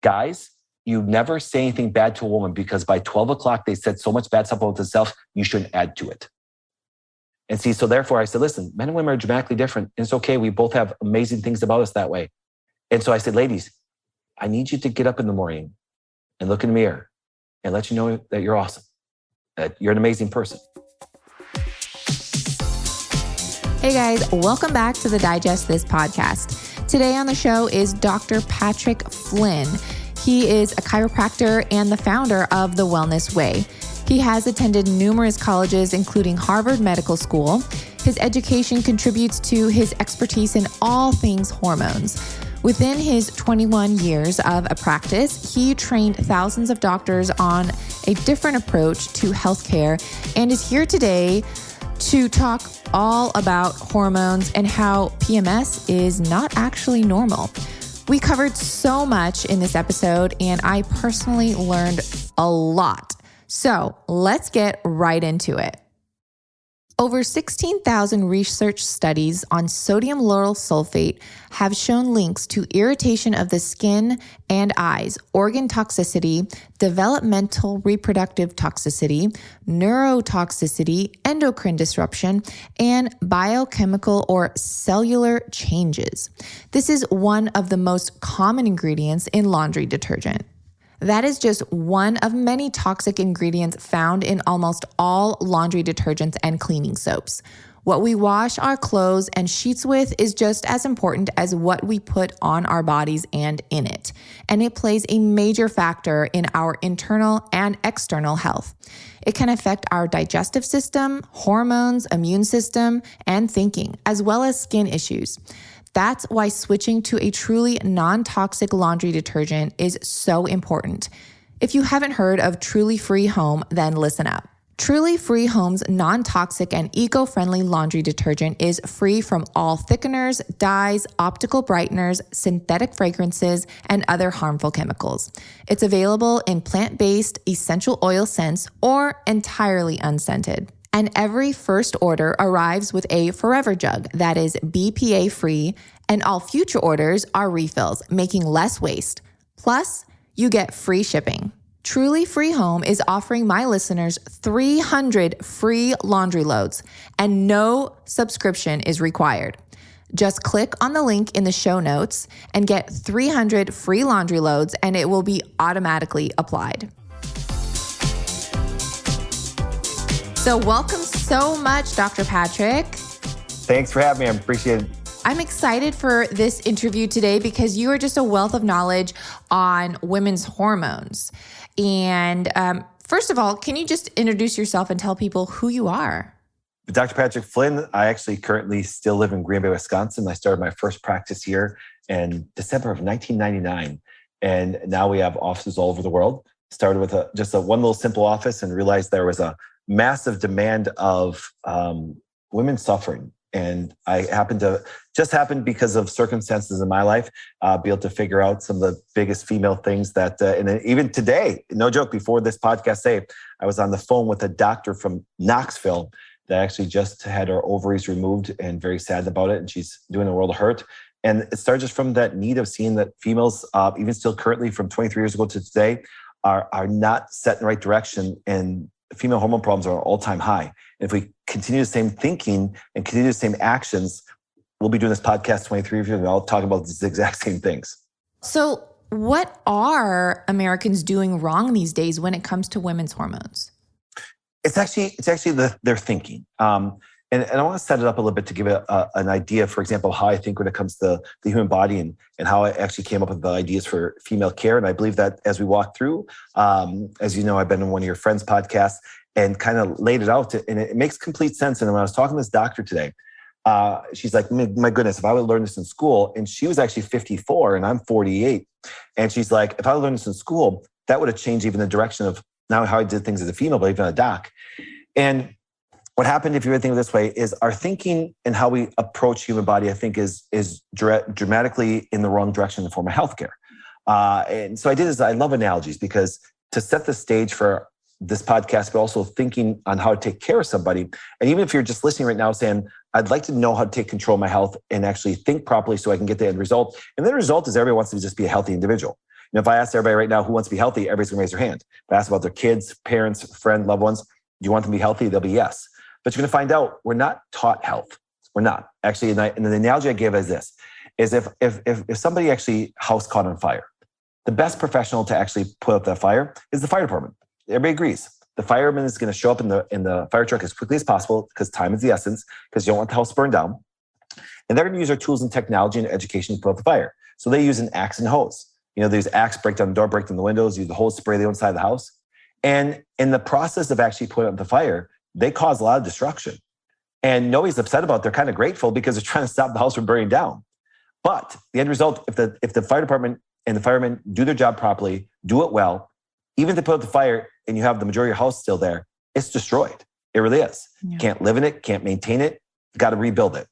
Guys, you never say anything bad to a woman because by 12 o'clock, they said so much bad stuff about themselves, you shouldn't add to it. And see, so therefore I said, listen, men and women are dramatically different. And it's okay. We both have amazing things about us that way. And so I said, ladies, I need you to get up in the morning and look in the mirror and let you know that you're awesome, that you're an amazing person. Hey guys, welcome back to the Digest This podcast. Today on the show is Dr. Patrick Flynn. He is a chiropractor and the founder of The Wellness Way. He has attended numerous colleges, including Harvard Medical School. His education contributes to his expertise in all things hormones. Within his 21 years of a practice, he trained thousands of doctors on a different approach to healthcare and is here today to talk all about hormones and how PMS is not actually normal. We covered so much in this episode, and I personally learned a lot. So let's get right into it. Over 16,000 research studies on sodium lauryl sulfate have shown links to irritation of the skin and eyes, organ toxicity, developmental reproductive toxicity, neurotoxicity, endocrine disruption, and biochemical or cellular changes. This is one of the most common ingredients in laundry detergent. That is just one of many toxic ingredients found in almost all laundry detergents and cleaning soaps. What we wash our clothes and sheets with is just as important as what we put on our bodies and in it. And it plays a major factor in our internal and external health. It can affect our digestive system, hormones, immune system, and thinking, as well as skin issues. That's why switching to a truly non-toxic laundry detergent is so important. If you haven't heard of Truly Free Home, then listen up. Truly Free Home's non-toxic and eco-friendly laundry detergent is free from all thickeners, dyes, optical brighteners, synthetic fragrances, and other harmful chemicals. It's available in plant-based essential oil scents or entirely unscented. And every first order arrives with a forever jug that is BPA free, and all future orders are refills, making less waste. Plus, you get free shipping. Truly Free Home is offering my listeners 300 free laundry loads, and no subscription is required. Just click on the link in the show notes and get 300 free laundry loads, and it will be automatically applied. So welcome so much, Dr. Patrick. Thanks for having me. I appreciate it. I'm excited for this interview today because you are just a wealth of knowledge on women's hormones. And first of all, can you just introduce yourself and tell people who you are? Dr. Patrick Flynn. I actually currently still live in Green Bay, Wisconsin. I started my first practice here in December of 1999. And now we have offices all over the world. Started with just one little simple office and realized there was a massive demand of women suffering. And I happened because of circumstances in my life, be able to figure out some of the biggest female things that, and even today, no joke, before this podcast today, I was on the phone with a doctor from Knoxville that actually just had her ovaries removed and very sad about it. And she's doing a world of hurt. And it started just from that need of seeing that females, even still currently from 23 years ago to today, are not set in the right direction, and female hormone problems are an all-time high. And if we continue the same thinking and continue the same actions, we'll be doing this podcast 23 years ago, and I'll talk about these exact same things. So what are Americans doing wrong these days when it comes to women's hormones? It's actually their thinking. And I want to set it up a little bit to give an idea, for example, how I think when it comes to the human body and how I actually came up with the ideas for female care. And I believe that as we walk through, as you know, I've been in one of your friends' podcasts and kind of laid it out, and it makes complete sense. And when I was talking to this doctor today, she's like, my goodness, if I would learn this in school, and she was actually 54 and I'm 48. And she's like, if I would learn this in school, that would have changed even the direction of now how I did things as a female, but even a doc. And what happened, if you really think of it this way, is our thinking and how we approach human body, I think, is dramatically in the wrong direction in the form of healthcare. And so I love analogies, because to set the stage for this podcast, but also thinking on how to take care of somebody. And even if you're just listening right now saying, I'd like to know how to take control of my health and actually think properly so I can get the end result. And the end result is everybody wants to just be a healthy individual. If I ask everybody right now who wants to be healthy, everybody's going to raise their hand. If I ask about their kids, parents, friends, loved ones, do you want them to be healthy? They'll be yes. But you're going to find out we're not taught health. We're not. Actually, and the analogy I give is this, is if somebody actually house caught on fire, the best professional to actually put out that fire is the fire department. Everybody agrees. The fireman is going to show up in the fire truck as quickly as possible because time is the essence, because you don't want the house burned down. And they're going to use their tools and technology and education to put out the fire. So they use an axe and hose. They use axe, break down the door, break down the windows, use the hose, spray the inside of the house. And in the process of actually putting out the fire, they cause a lot of destruction. And nobody's upset about it. They're kind of grateful because they're trying to stop the house from burning down. But the end result, if the fire department and the firemen do their job properly, do it well, even if they put out the fire and you have the majority of your house still there, it's destroyed. It really is. Yeah. Can't live in it, can't maintain it, got to rebuild it.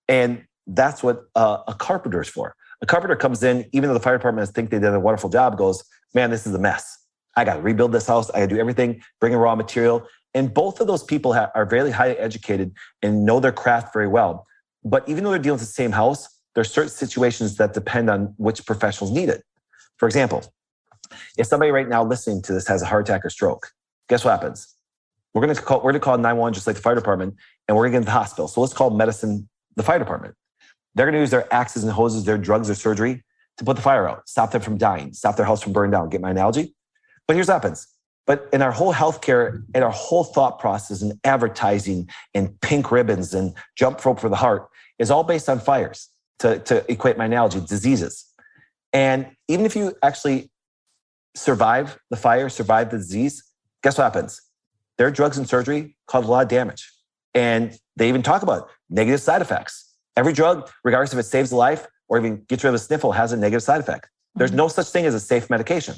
And that's what a carpenter is for. A carpenter comes in, even though the fire department think they did a wonderful job, goes, man, this is a mess. I got to rebuild this house. I got to do everything, bring in raw material. And both of those people are very highly educated and know their craft very well. But even though they're dealing with the same house, there's certain situations that depend on which professionals need it. For example, if somebody right now listening to this has a heart attack or stroke, guess what happens? We're going to call 911 just like the fire department, and we're going to get into the hospital. So let's call medicine the fire department. They're going to use their axes and hoses, their drugs or surgery to put the fire out, stop them from dying, stop their house from burning down. Get my analogy? But here's what happens. But in our whole healthcare and our whole thought process and advertising and pink ribbons and jump rope for the heart is all based on fires, to equate my analogy, diseases. And even if you actually survive the fire, survive the disease, guess what happens? Their drugs and surgery cause a lot of damage. And they even talk about negative side effects. Every drug, regardless if it saves a life or even gets rid of a sniffle, has a negative side effect. There's no such thing as a safe medication.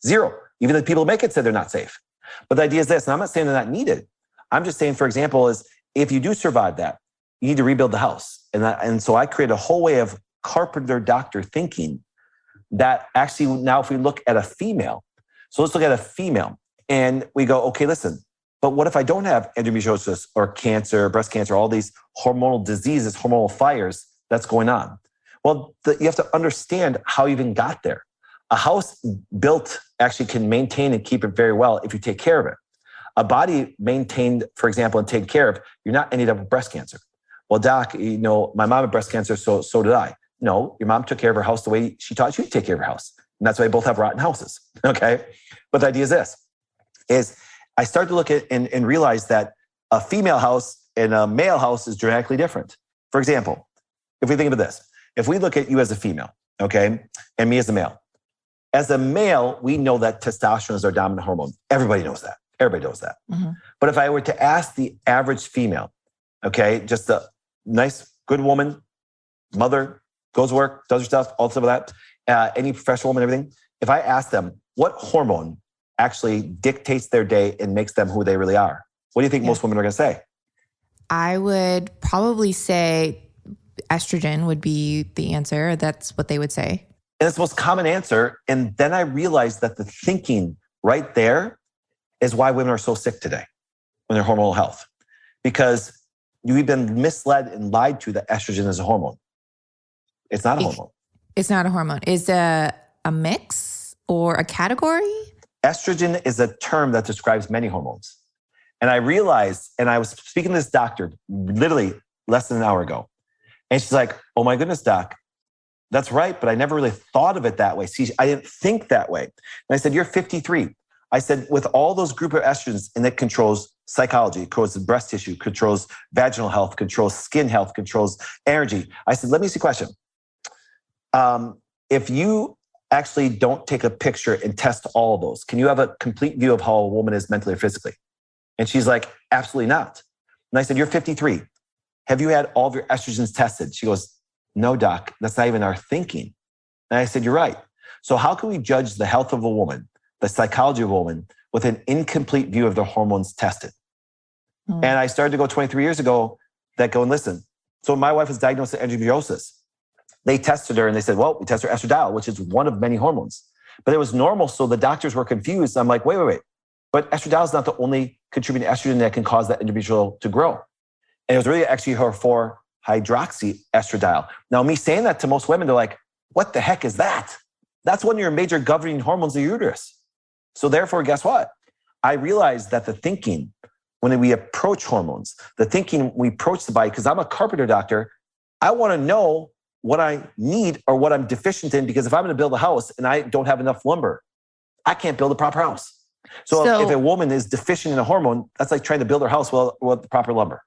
Zero. Even the people who make it said they're not safe. But the idea is this, and I'm not saying they're not needed. I'm just saying, for example, is if you do survive that, you need to rebuild the house. And so I created a whole way of carpenter doctor thinking that actually now if we look at a female, so let's look at a female and we go, okay, listen, but what if I don't have endometriosis or cancer, breast cancer, all these hormonal diseases, hormonal fires that's going on? Well, you have to understand how you even got there. A house built actually can maintain and keep it very well if you take care of it. A body maintained, for example, and taken care of, you're not ending up with breast cancer. Well, doc, my mom had breast cancer, so did I. No, your mom took care of her house the way she taught you to take care of your house. And that's why they both have rotten houses, okay? But the idea is this, is I started to look at and realize that a female house and a male house is dramatically different. For example, if we think of this, if we look at you as a female, okay, and me as a male. As a male, we know that testosterone is our dominant hormone. Everybody knows that. Everybody knows that. Mm-hmm. But if I were to ask the average female, okay, just a nice, good woman, mother, goes to work, does her stuff, all stuff like that, any professional woman, everything, if I ask them what hormone actually dictates their day and makes them who they really are, what do you think most women are going to say? I would probably say estrogen would be the answer. That's what they would say. And it's the most common answer. And then I realized that the thinking right there is why women are so sick today when they're hormonal health. Because we've been misled and lied to that estrogen is a hormone. It's not a hormone. It's not a hormone. Is it a mix or a category? Estrogen is a term that describes many hormones. And I realized, and I was speaking to this doctor literally less than an hour ago. And she's like, oh my goodness, doc, that's right, but I never really thought of it that way. See, I didn't think that way. And I said, you're 53. I said, with all those group of estrogens, and it controls psychology, controls breast tissue, controls vaginal health, controls skin health, controls energy. I said, let me see a question. If you actually don't take a picture and test all of those, can you have a complete view of how a woman is mentally or physically? And she's like, absolutely not. And I said, you're 53. Have you had all of your estrogens tested? She goes, no, doc, that's not even our thinking. And I said, you're right. So how can we judge the health of a woman, the psychology of a woman, with an incomplete view of their hormones tested? And I started to go 23 years ago that go and listen. So my wife was diagnosed with endometriosis. They tested her and they said, well, we test her estradiol, which is one of many hormones. But it was normal, so the doctors were confused. I'm like, wait. But estradiol is not the only contributing estrogen that can cause that endometrial to grow. And it was really actually her 4-hydroxy estradiol. Now, me saying that to most women, they're like, what the heck is that? That's one of your major governing hormones of your uterus. So therefore, guess what? I realized that the thinking when we approach hormones, the thinking we approach the body, because I'm a carpenter doctor, I want to know what I need or what I'm deficient in, because if I'm going to build a house and I don't have enough lumber, I can't build a proper house. So if a woman is deficient in a hormone, that's like trying to build her house with the proper lumber.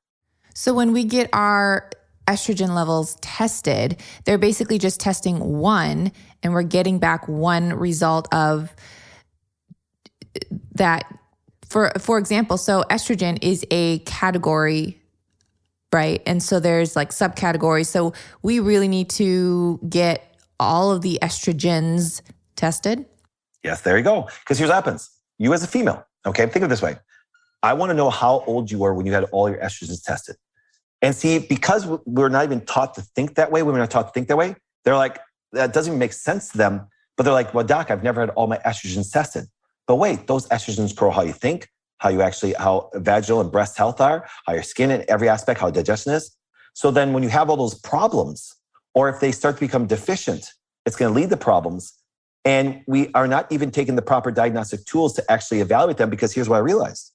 So when we get our estrogen levels tested, they're basically just testing one, and we're getting back one result of that. For example, so estrogen is a category, right? And so there's like subcategories. So we really need to get all of the estrogens tested. Yes, there you go. Because here's what happens. You as a female, okay, think of it this way. I want to know how old you were when you had all your estrogens tested. And see, because we're not even taught to think that way, women are taught to think that way, they're like, that doesn't even make sense to them. But they're like, well, doc, I've never had all my estrogens tested. But wait, those estrogens control how you think, how vaginal and breast health are, how your skin and every aspect, how digestion is. So then when you have all those problems, or if they start to become deficient, it's going to lead to problems. And we are not even taking the proper diagnostic tools to actually evaluate them, because here's what I realized.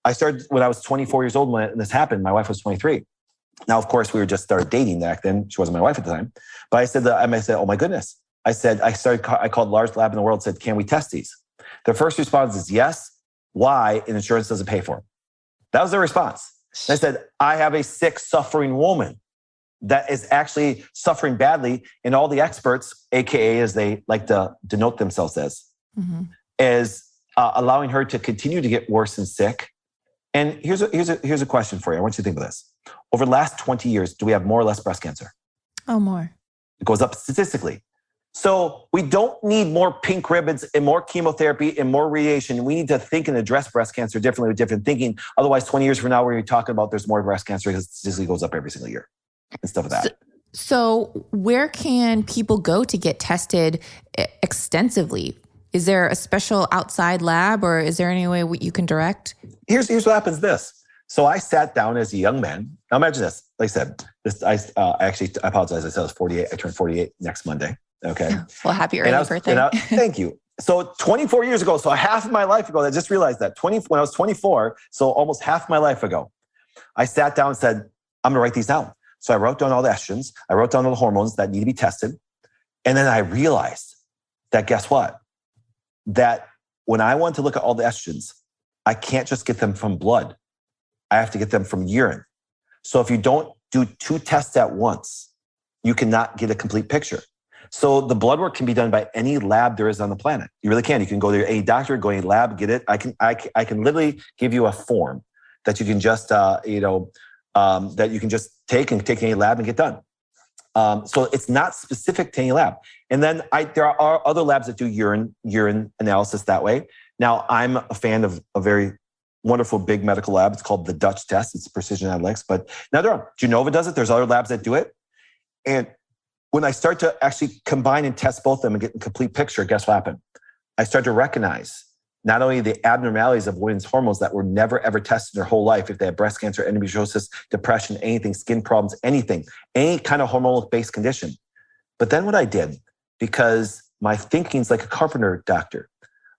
I started when I was 24 years old when this happened. My wife was 23. Now, of course, we were just started dating back then. She wasn't my wife at the time. But I said, oh my goodness. I called largest lab in the world, said, can we test these? Their first response is yes. Why? And insurance doesn't pay for them. That was their response. And I said, I have a sick, suffering woman that is actually suffering badly. And all the experts, AKA as they like to denote themselves as, is allowing her to continue to get worse and sick. And here's a question for you. I want you to think of this. Over the last 20 years, do we have more or less breast cancer? Oh, more. It goes up statistically. So we don't need more pink ribbons and more chemotherapy and more radiation. We need to think and address breast cancer differently with different thinking. Otherwise, 20 years from now, we're going to be talking about there's more breast cancer because it statistically goes up every single year and stuff like that. So where can people go to get tested extensively? Is there a special outside lab, or is there any way you can direct? Here's what happens this. So I sat down as a young man. Now imagine this. Like I said, I apologize. I said I was 48. I turned 48 next Monday. Okay. Well, happy early birthday. Thank you. So 24 years ago, so half of my life ago, I just realized that when I was 24, so almost half my life ago, I sat down and said, I'm going to write these down. So I wrote down all the estrogens. I wrote down all the hormones that need to be tested. And then I realized that guess what? That when I want to look at all the estrogens, I can't just get them from blood. I have to get them from urine. So if you don't do 2 tests at once, you cannot get a complete picture. So the blood work can be done by any lab there is on the planet. You really can. You can go to any doctor, go to any lab, get it. I can literally give you a form that you can just, that you can just take any lab and get done. So it's not specific to any lab. And then there are other labs that do urine analysis that way. Now, I'm a fan of a very wonderful big medical lab. It's called the Dutch test. It's Precision Analytics. But now Genova does it. There's other labs that do it. And when I start to actually combine and test both of them and get a complete picture, guess what happened? I start to recognize not only the abnormalities of women's hormones that were never, ever tested in their whole life, if they have breast cancer, endometriosis, depression, anything, skin problems, anything, any kind of hormonal-based condition. But then what I did, because my thinking's like a carpenter doctor,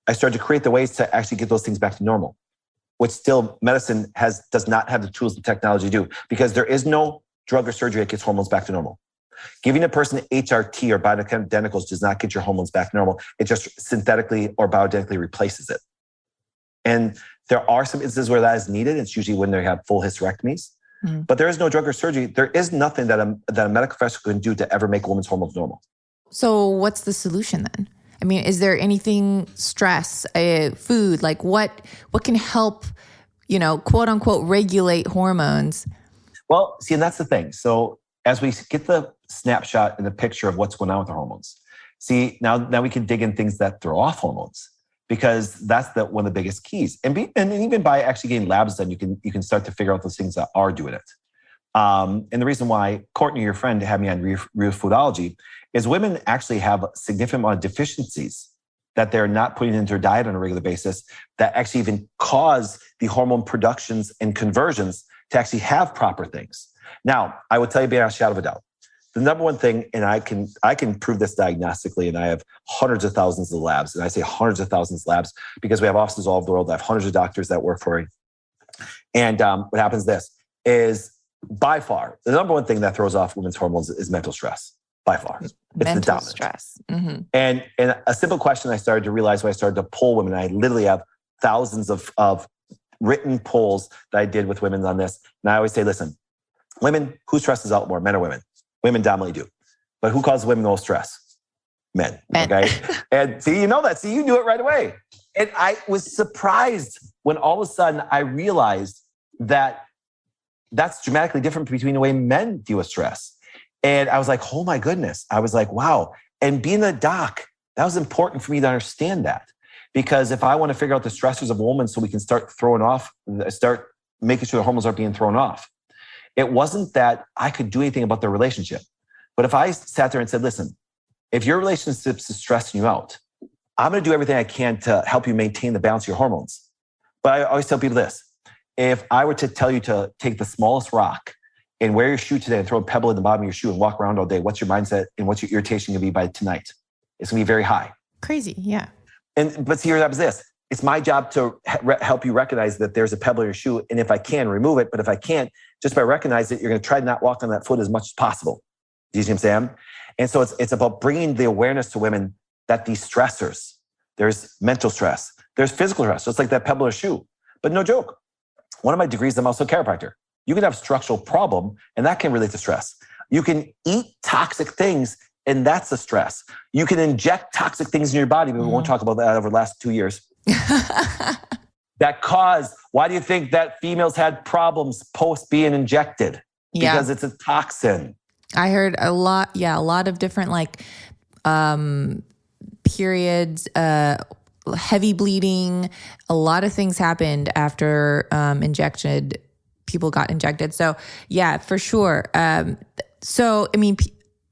I started to create the ways to actually get those things back to normal, which still medicine does not have the tools and technology to do, because there is no drug or surgery that gets hormones back to normal. Giving a person HRT or bioidenticals does not get your hormones back to normal. It just synthetically or bioidentically replaces it. And there are some instances where that is needed. It's usually when they have full hysterectomies. But there is no drug or surgery. There is nothing that a medical professional can do to ever make a woman's hormones normal. So what's the solution then? I mean, is there anything, stress, food, like what can help, quote unquote, regulate hormones? Well, see, and that's the thing. So as we get the snapshot and the picture of what's going on with the hormones, see, now we can dig in things that throw off hormones, because that's one of the biggest keys. And even by actually getting labs done, you can start to figure out those things that are doing it. And the reason why Courtney, your friend, had me on Real Foodology is women actually have a significant amount of deficiencies that they're not putting into their diet on a regular basis that actually even cause the hormone productions and conversions to actually have proper things. Now, I would tell you beyond a shadow of a doubt, the number one thing, and I can prove this diagnostically, and I have hundreds of thousands of labs, and I say hundreds of thousands of labs because we have offices all over the world. I have hundreds of doctors that work for me. And what happens is by far, the number one thing that throws off women's hormones is mental stress, by far. It's mental the dominant. Stress. Mm-hmm. And a simple question I started to realize when I started to poll women, I literally have thousands of written polls that I did with women on this. And I always say, listen, women, who stresses out more, men or women? Women dominantly do. But who causes women the most stress? Men. Okay. And see, you know that. See, you knew it right away. And I was surprised when all of a sudden I realized that that's dramatically different between the way men deal with stress. And I was like, oh my goodness. I was like, wow. And being a doc, that was important for me to understand that. Because if I want to figure out the stressors of a woman so we can start making sure the hormones aren't being thrown off, it wasn't that I could do anything about their relationship. But if I sat there and said, listen, if your relationship is stressing you out, I'm going to do everything I can to help you maintain the balance of your hormones. But I always tell people this. If I were to tell you to take the smallest rock and wear your shoe today and throw a pebble in the bottom of your shoe and walk around all day, what's your mindset and what's your irritation going to be by tonight? It's going to be very high. Crazy, yeah. But see, here happens this. It's my job to help you recognize that there's a pebble in your shoe. And if I can, remove it. But if I can't, just by recognizing it, you're going to try to not walk on that foot as much as possible. Do you see what I'm saying? And so it's about bringing the awareness to women that these stressors, there's mental stress, there's physical stress, just like that pebble in a shoe. But no joke. One of my degrees, I'm also a chiropractor. You can have a structural problem, and that can relate to stress. You can eat toxic things, and that's a stress. You can inject toxic things in your body, but we won't talk about that over the last 2 years. Why do you think that females had problems post being injected? Because it's a toxin. I heard a lot of different periods, heavy bleeding, a lot of things happened after people got injected. So yeah, for sure. So, I mean,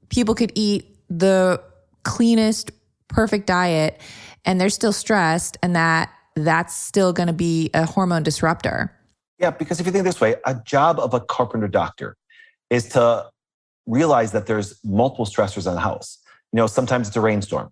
people could eat the cleanest, perfect diet and they're still stressed, and that's still going to be a hormone disruptor. Yeah, because if you think this way, a job of a carpenter doctor is to realize that there's multiple stressors in the house. Sometimes it's a rainstorm.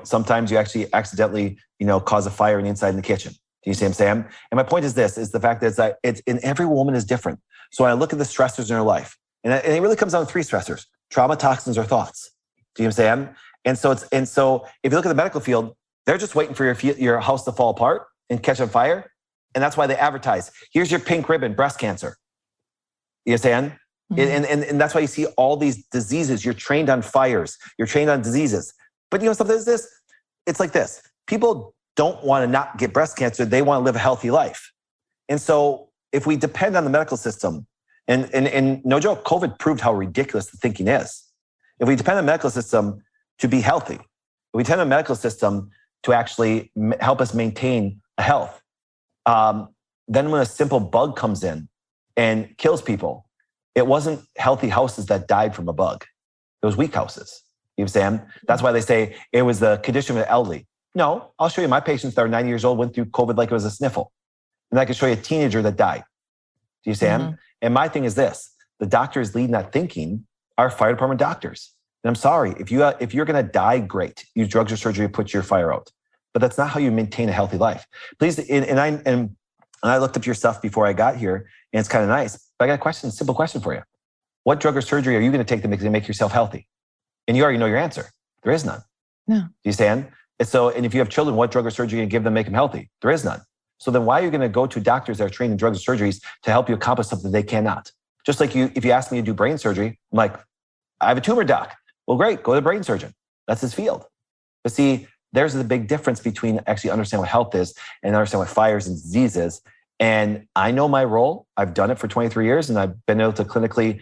Sometimes you actually accidentally, cause a fire in the inside in the kitchen. Do you see what I'm saying? And my point is this, is the fact that it's in every woman is different. So when I look at the stressors in her life, and it really comes down to 3 stressors: trauma, toxins, or thoughts. Do you know what I'm saying? And so if you look at the medical field, they're just waiting for your house to fall apart and catch on fire. And that's why they advertise, here's your pink ribbon, breast cancer. You understand? Mm-hmm. And that's why you see all these diseases. You're trained on fires. You're trained on diseases. But something is this. It's like this. People don't want to not get breast cancer. They want to live a healthy life. And so if we depend on the medical system, and no joke, COVID proved how ridiculous the thinking is. If we depend on the medical system to be healthy, if we depend on the medical system to actually help us maintain a health, then when a simple bug comes in and kills people, it wasn't healthy houses that died from a bug. It was weak houses. You know what I'm saying? That's why they say it was the condition of the elderly. No, I'll show you my patients that are 90 years old went through COVID like it was a sniffle. And I can show you a teenager that died. Do you see him? Mm-hmm. And my thing is this: the doctors leading that thinking are fire department doctors. And I'm sorry, if you're going to die, great. Use drugs or surgery to put your fire out. But that's not how you maintain a healthy life. Please, and I looked up your stuff before I got here, and it's kind of nice. But I got a simple question for you. What drug or surgery are you going to take to make yourself healthy? And you already know your answer. There is none. No. Do you understand? And if you have children, what drug or surgery are you going to give them to make them healthy? There is none. So then why are you going to go to doctors that are trained in drugs or surgeries to help you accomplish something they cannot? Just like if you ask me to do brain surgery, I'm like, I have a tumor, doc. Well, great, go to the brain surgeon. That's his field. But see, there's the big difference between actually understanding what health is and understanding what fires and disease is. And I know my role. I've done it for 23 years, and I've been able to clinically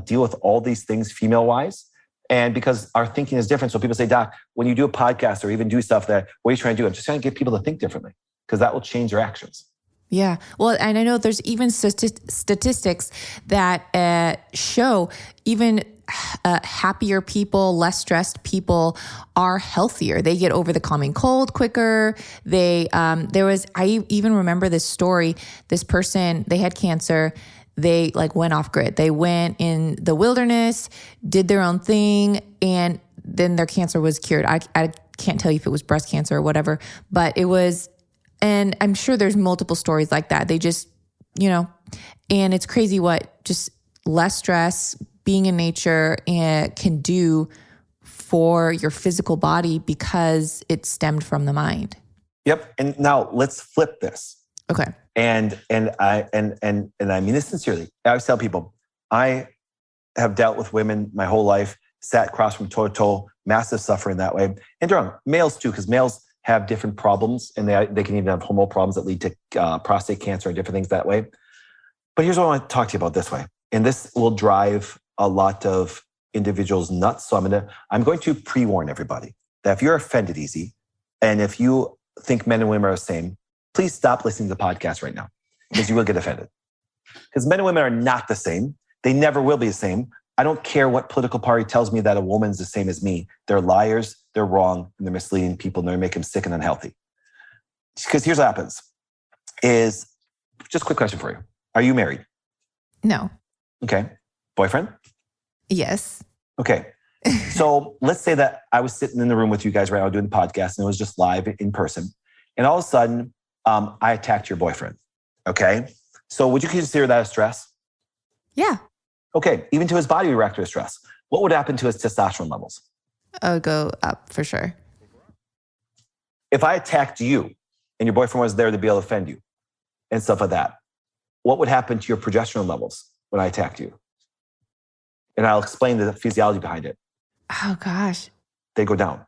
deal with all these things female-wise. And because our thinking is different. So people say, doc, when you do a podcast or even do stuff what are you trying to do? I'm just trying to get people to think differently, because that will change their actions. Yeah. Well, and I know there's even statistics that show even happier people, less stressed people are healthier. They get over the common cold quicker. I even remember this story. This person, they had cancer. they like went off grid. They went in the wilderness, did their own thing, and then their cancer was cured. I can't tell you if it was breast cancer or whatever, but it was, and I'm sure there's multiple stories like that. They just, and it's crazy what just less stress, being in nature can do for your physical body because it stemmed from the mind. Yep. And now let's flip this. Okay. And I mean this sincerely. I always tell people, I have dealt with women my whole life, sat across from toe to toe, massive suffering that way. And they're males too, because males have different problems, and they can even have hormonal problems that lead to prostate cancer and different things that way. But here's what I want to talk to you about this way. And this will drive a lot of individuals nuts. So I'm going to pre-warn everybody that if you're offended easy, and if you think men and women are the same, please stop listening to the podcast right now, because you will get offended. Because men and women are not the same. They never will be the same. I don't care what political party tells me that a woman's the same as me. They're liars, they're wrong, and they're misleading people, and they make them sick and unhealthy. Because here's what happens is, just a quick question for you. Are you married? No. Okay. Boyfriend? Yes. Okay. So let's say that I was sitting in the room with you guys right now doing the podcast, and it was just live in person. And all of a sudden, I attacked your boyfriend. Okay. So would you consider that a stress? Yeah. Okay. Even to his body would react to stress. What would happen to his testosterone levels? I would go up for sure. If I attacked you and your boyfriend was there to be able to defend you and stuff like that, what would happen to your progesterone levels when I attacked you? And I'll explain the physiology behind it. Oh gosh. They go down.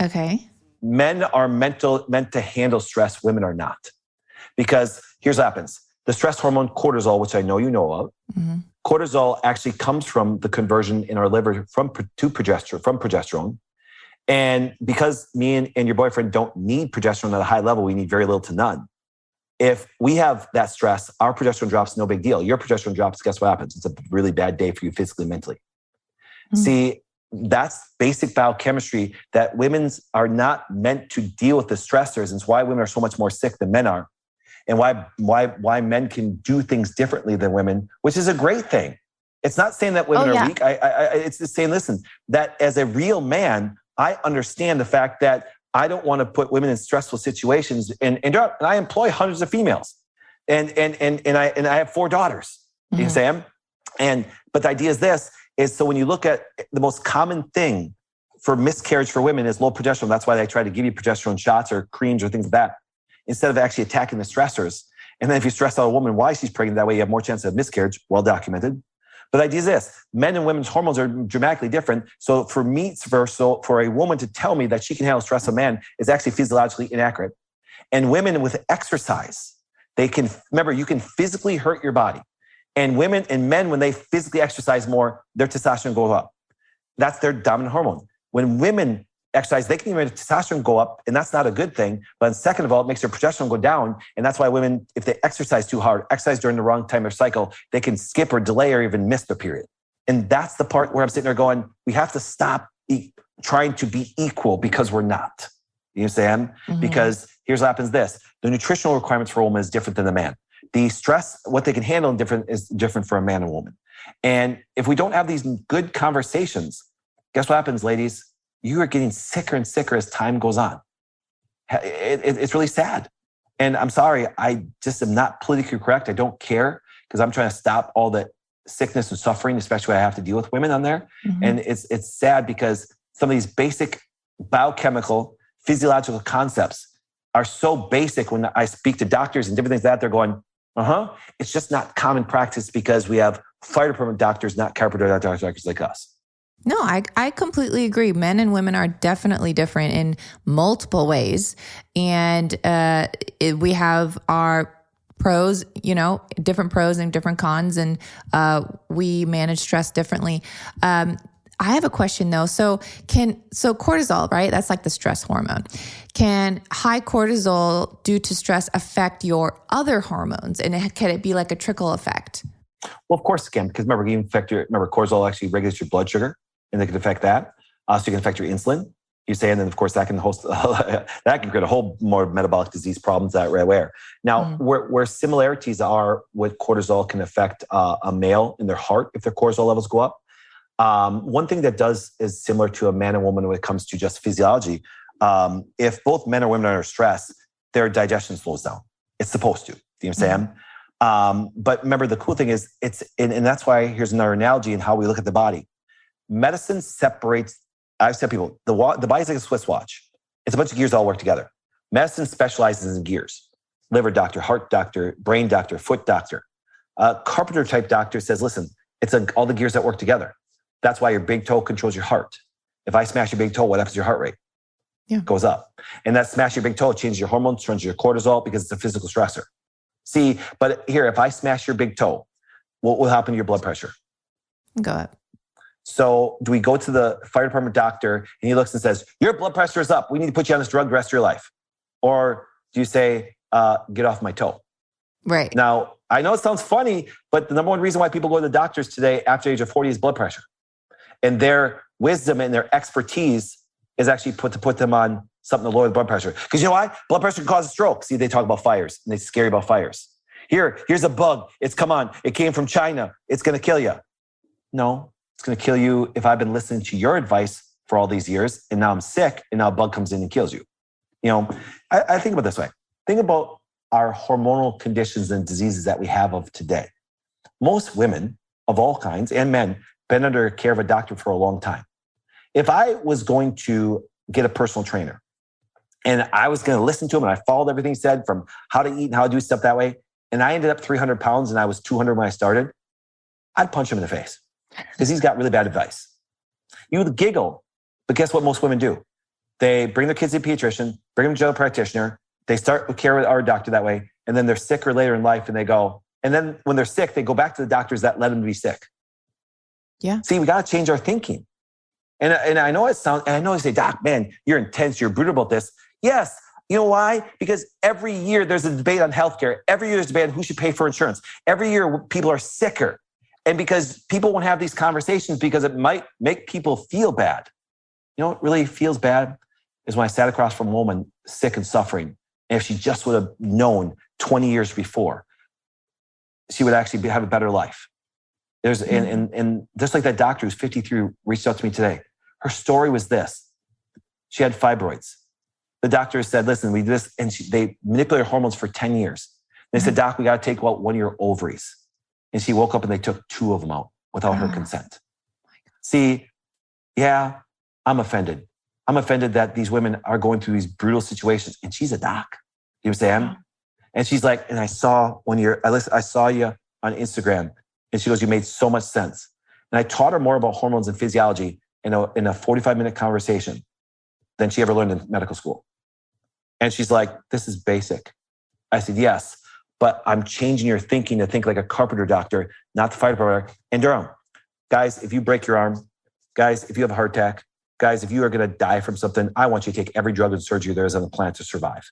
Okay. Men are meant to handle stress. Women are not. Because here's what happens. The stress hormone cortisol, which I know you know of, cortisol actually comes from the conversion in our liver from progesterone. And because me and your boyfriend don't need progesterone at a high level, we need very little to none. If we have that stress, our progesterone drops, no big deal. Your progesterone drops, guess what happens? It's a really bad day for you physically, mentally. See, that's basic biochemistry that women's are not meant to deal with the stressors. And it's why women are so much more sick than men are. And why men can do things differently than women, which is a great thing. It's not saying that women are weak. It's just saying, listen, that as a real man, I understand the fact that I don't want to put women in stressful situations. And I employ hundreds of females. And I have 4 daughters. You know what I'm saying? But the idea is this, is so when you look at the most common thing for miscarriage for women is low progesterone. That's why they try to give you progesterone shots or creams or things like that, instead of actually attacking the stressors. And then if you stress out a woman why she's pregnant, that way you have more chance of miscarriage, well documented. But the idea is this, men and women's hormones are dramatically different. So for a woman to tell me that she can handle stress of a man is actually physiologically inaccurate. And women with exercise, you can physically hurt your body. And women and men, when they physically exercise more, their testosterone goes up. That's their dominant hormone. When women exercise, they can even make testosterone go up, and that's not a good thing. But second of all, it makes their progesterone go down. And that's why women, if they exercise too hard, exercise during the wrong time of cycle, they can skip or delay or even miss their period. And that's the part where I'm sitting there going, we have to stop trying to be equal because we're not. You know what I'm saying? Because here's what happens the nutritional requirements for a woman is different than the man. The stress, what they can handle is different for a man and woman. And if we don't have these good conversations, guess what happens, ladies? You are getting sicker and sicker as time goes on. It's really sad. And I'm sorry, I just am not politically correct. I don't care because I'm trying to stop all the sickness and suffering, especially when I have to deal with women on there. And it's sad because some of these basic biochemical, physiological concepts are so basic when I speak to doctors and different things that they're going, it's just not common practice because we have fire department doctors, not chiropractor doctors like us. No, I completely agree. Men and women are definitely different in multiple ways. And we have our pros, different pros and different cons, and we manage stress differently. I have a question though. So cortisol, right? That's like the stress hormone. Can high cortisol due to stress affect your other hormones? And can it be like a trickle effect? Well, of course it can, because remember, cortisol actually regulates your blood sugar, and it can affect that. So it can affect your insulin. You say, and then of course that can host that can create a whole more metabolic disease problems that we're aware. Now, where similarities are with cortisol can affect a male in their heart if their cortisol levels go up. One thing that is similar to a man and woman when it comes to just physiology. If both men or women are under stress, their digestion slows down. It's supposed to. You know what I'm saying? But remember, the cool thing is and that's why here's another analogy in how we look at the body. Medicine separates. I've said people, the body's like a Swiss watch. It's a bunch of gears all work together. Medicine specializes in gears. Liver doctor, heart doctor, brain doctor, foot doctor. Carpenter type doctor says, listen, it's all the gears that work together. That's why your big toe controls your heart. If I smash your big toe, what happens to your heart rate? Yeah. It goes up. And that smash your big toe changes your hormones, changes your cortisol because it's a physical stressor. See, but here, if I smash your big toe, what will happen to your blood pressure? Go up. So do we go to the fire department doctor and he looks and says, your blood pressure is up. We need to put you on this drug the rest of your life. Or do you say, get off my toe? Right. Now, I know it sounds funny, but the number one reason why people go to the doctors today after the age of 40 is blood pressure. And their wisdom and their expertise is actually to put them on something to lower the blood pressure. Because you know why? Blood pressure can cause a stroke. See, they talk about fires and they scare you about fires. Here's a bug. It came from China. It's going to kill you. No. It's going to kill you if I've been listening to your advice for all these years and now I'm sick and now a bug comes in and kills you. You know, I think about it this way. Think about our hormonal conditions and diseases that we have of today. Most women of all kinds and men been under care of a doctor for a long time. If I was going to get a personal trainer and I was going to listen to him and I followed everything he said from how to eat and how to do stuff that way, and I ended up 300 pounds and I was 200 when I started, I'd punch him in the face. Because he's got really bad advice. You would giggle, but guess what most women do? They bring their kids to a pediatrician, bring them to a general practitioner. They start with care with our doctor that way, and then they're sicker later in life, and they go. And then when they're sick, they go back to the doctors that led them to be sick. Yeah. See, we got to change our thinking. And I know it sounds. And I know you say, Doc, man, you're intense. You're brutal about this. Yes. You know why? Because every year there's a debate on healthcare. Every year there's a debate on who should pay for insurance. Every year people are sicker. And because people won't have these conversations because it might make people feel bad. You know what really feels bad is when I sat across from a woman sick and suffering. And if she just would have known 20 years before, she would actually have a better life. And just like that doctor who's 53 reached out to me today. Her story was this. She had fibroids. The doctor said, listen, we do this. And they manipulated hormones for 10 years. They said, Doc, we got to take out one of your ovaries. And she woke up and they took 2 of them out without her consent. See, yeah, I'm offended. I'm offended that these women are going through these brutal situations. And she's a doc. You know what I'm saying? And she's like, and I saw I saw you on Instagram. And she goes, you made so much sense. And I taught her more about hormones and physiology in a 45-minute conversation than she ever learned in medical school. And she's like, this is basic. I said, yes. But I'm changing your thinking to think like a carpenter doctor, not the fire department. And Durham, guys, if you break your arm, guys, if you have a heart attack, guys, if you are going to die from something, I want you to take every drug and surgery there is on the planet to survive.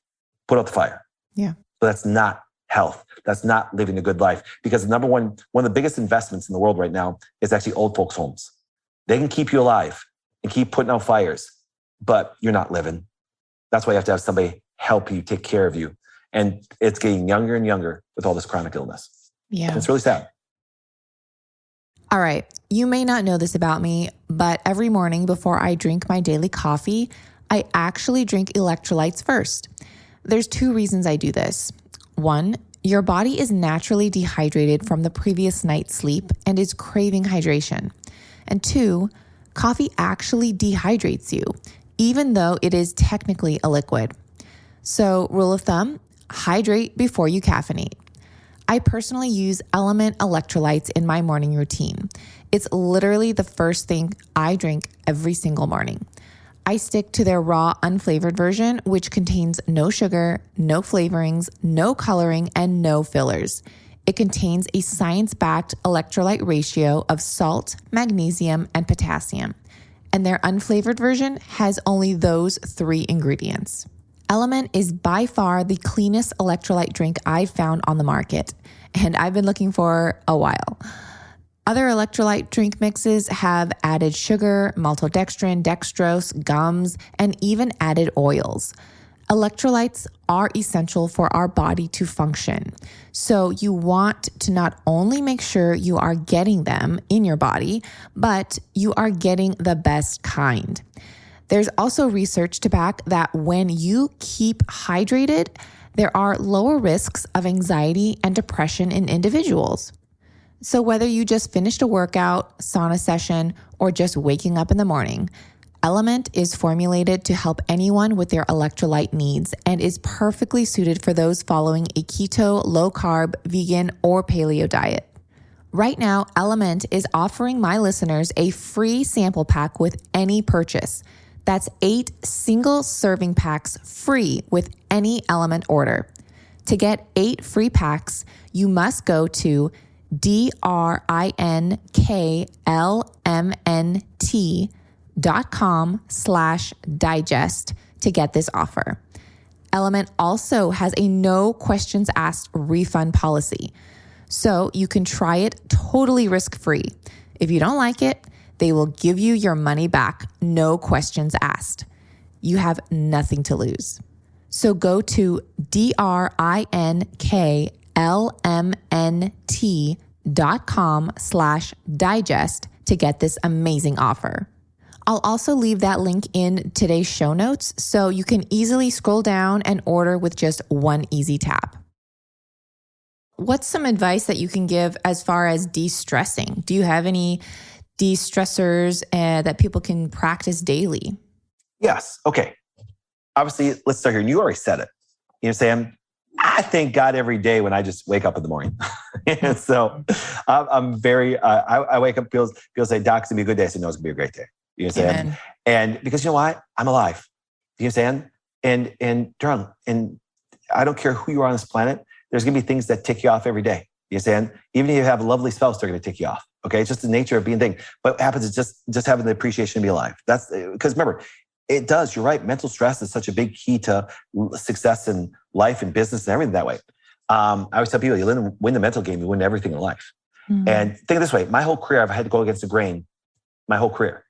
Put out the fire. Yeah. But that's not health. That's not living a good life. Because one of the biggest investments in the world right now is actually old folks' homes. They can keep you alive and keep putting out fires, but you're not living. That's why you have to have somebody help you, take care of you. And it's getting younger and younger with all this chronic illness. Yeah. It's really sad. All right. You may not know this about me, but every morning before I drink my daily coffee, I actually drink electrolytes first. There's 2 reasons I do this. 1, your body is naturally dehydrated from the previous night's sleep and is craving hydration. And 2, coffee actually dehydrates you, even though it is technically a liquid. So, rule of thumb, hydrate before you caffeinate. I personally use Element electrolytes in my morning routine. It's literally the first thing I drink every single morning. I stick to their raw, unflavored version, which contains no sugar, no flavorings, no coloring, and no fillers. It contains a science-backed electrolyte ratio of salt, magnesium, and potassium. And their unflavored version has only those 3 ingredients. Element is by far the cleanest electrolyte drink I've found on the market, and I've been looking for a while. Other electrolyte drink mixes have added sugar, maltodextrin, dextrose, gums, and even added oils. Electrolytes are essential for our body to function. So you want to not only make sure you are getting them in your body, but you are getting the best kind. There's also research to back that when you keep hydrated, there are lower risks of anxiety and depression in individuals. So whether you just finished a workout, sauna session, or just waking up in the morning, Element is formulated to help anyone with their electrolyte needs and is perfectly suited for those following a keto, low-carb, vegan, or paleo diet. Right now, Element is offering my listeners a free sample pack with any purchase. That's 8 single serving packs free with any Element order. To get 8 free packs, you must go to drinkLMNT.com/digest to get this offer. Element also has a no questions asked refund policy, so you can try it totally risk-free. If you don't like it, they will give you your money back, no questions asked. You have nothing to lose. So go to drinkLMNT.com/digest to get this amazing offer. I'll also leave that link in today's show notes so you can easily scroll down and order with just one easy tap. What's some advice that you can give as far as de-stressing? Do you have any de-stressors that people can practice daily? Yes. Okay. Obviously, let's start here. And you already said it. You know, Sam, I thank God every day when I just wake up in the morning. And so I'm very, I wake up, people say, Doc, it's going to be a good day. I say, no, it's going to be a great day. You know what I'm saying? And because you know why? I'm alive. You know what I'm saying? And darling, and I don't care who you are on this planet, there's going to be things that tick you off every day. You know what I'm saying? Even if you have a lovely spouse, they're going to tick you off. Okay. It's just the nature of being a thing. But what happens is just having the appreciation to be alive. That's because remember, it does. You're right. Mental stress is such a big key to success in life and business and everything that way. I always tell people, you win the mental game, you win everything in life. Mm-hmm. And think of this way. My whole career, I've had to go against the grain my whole career.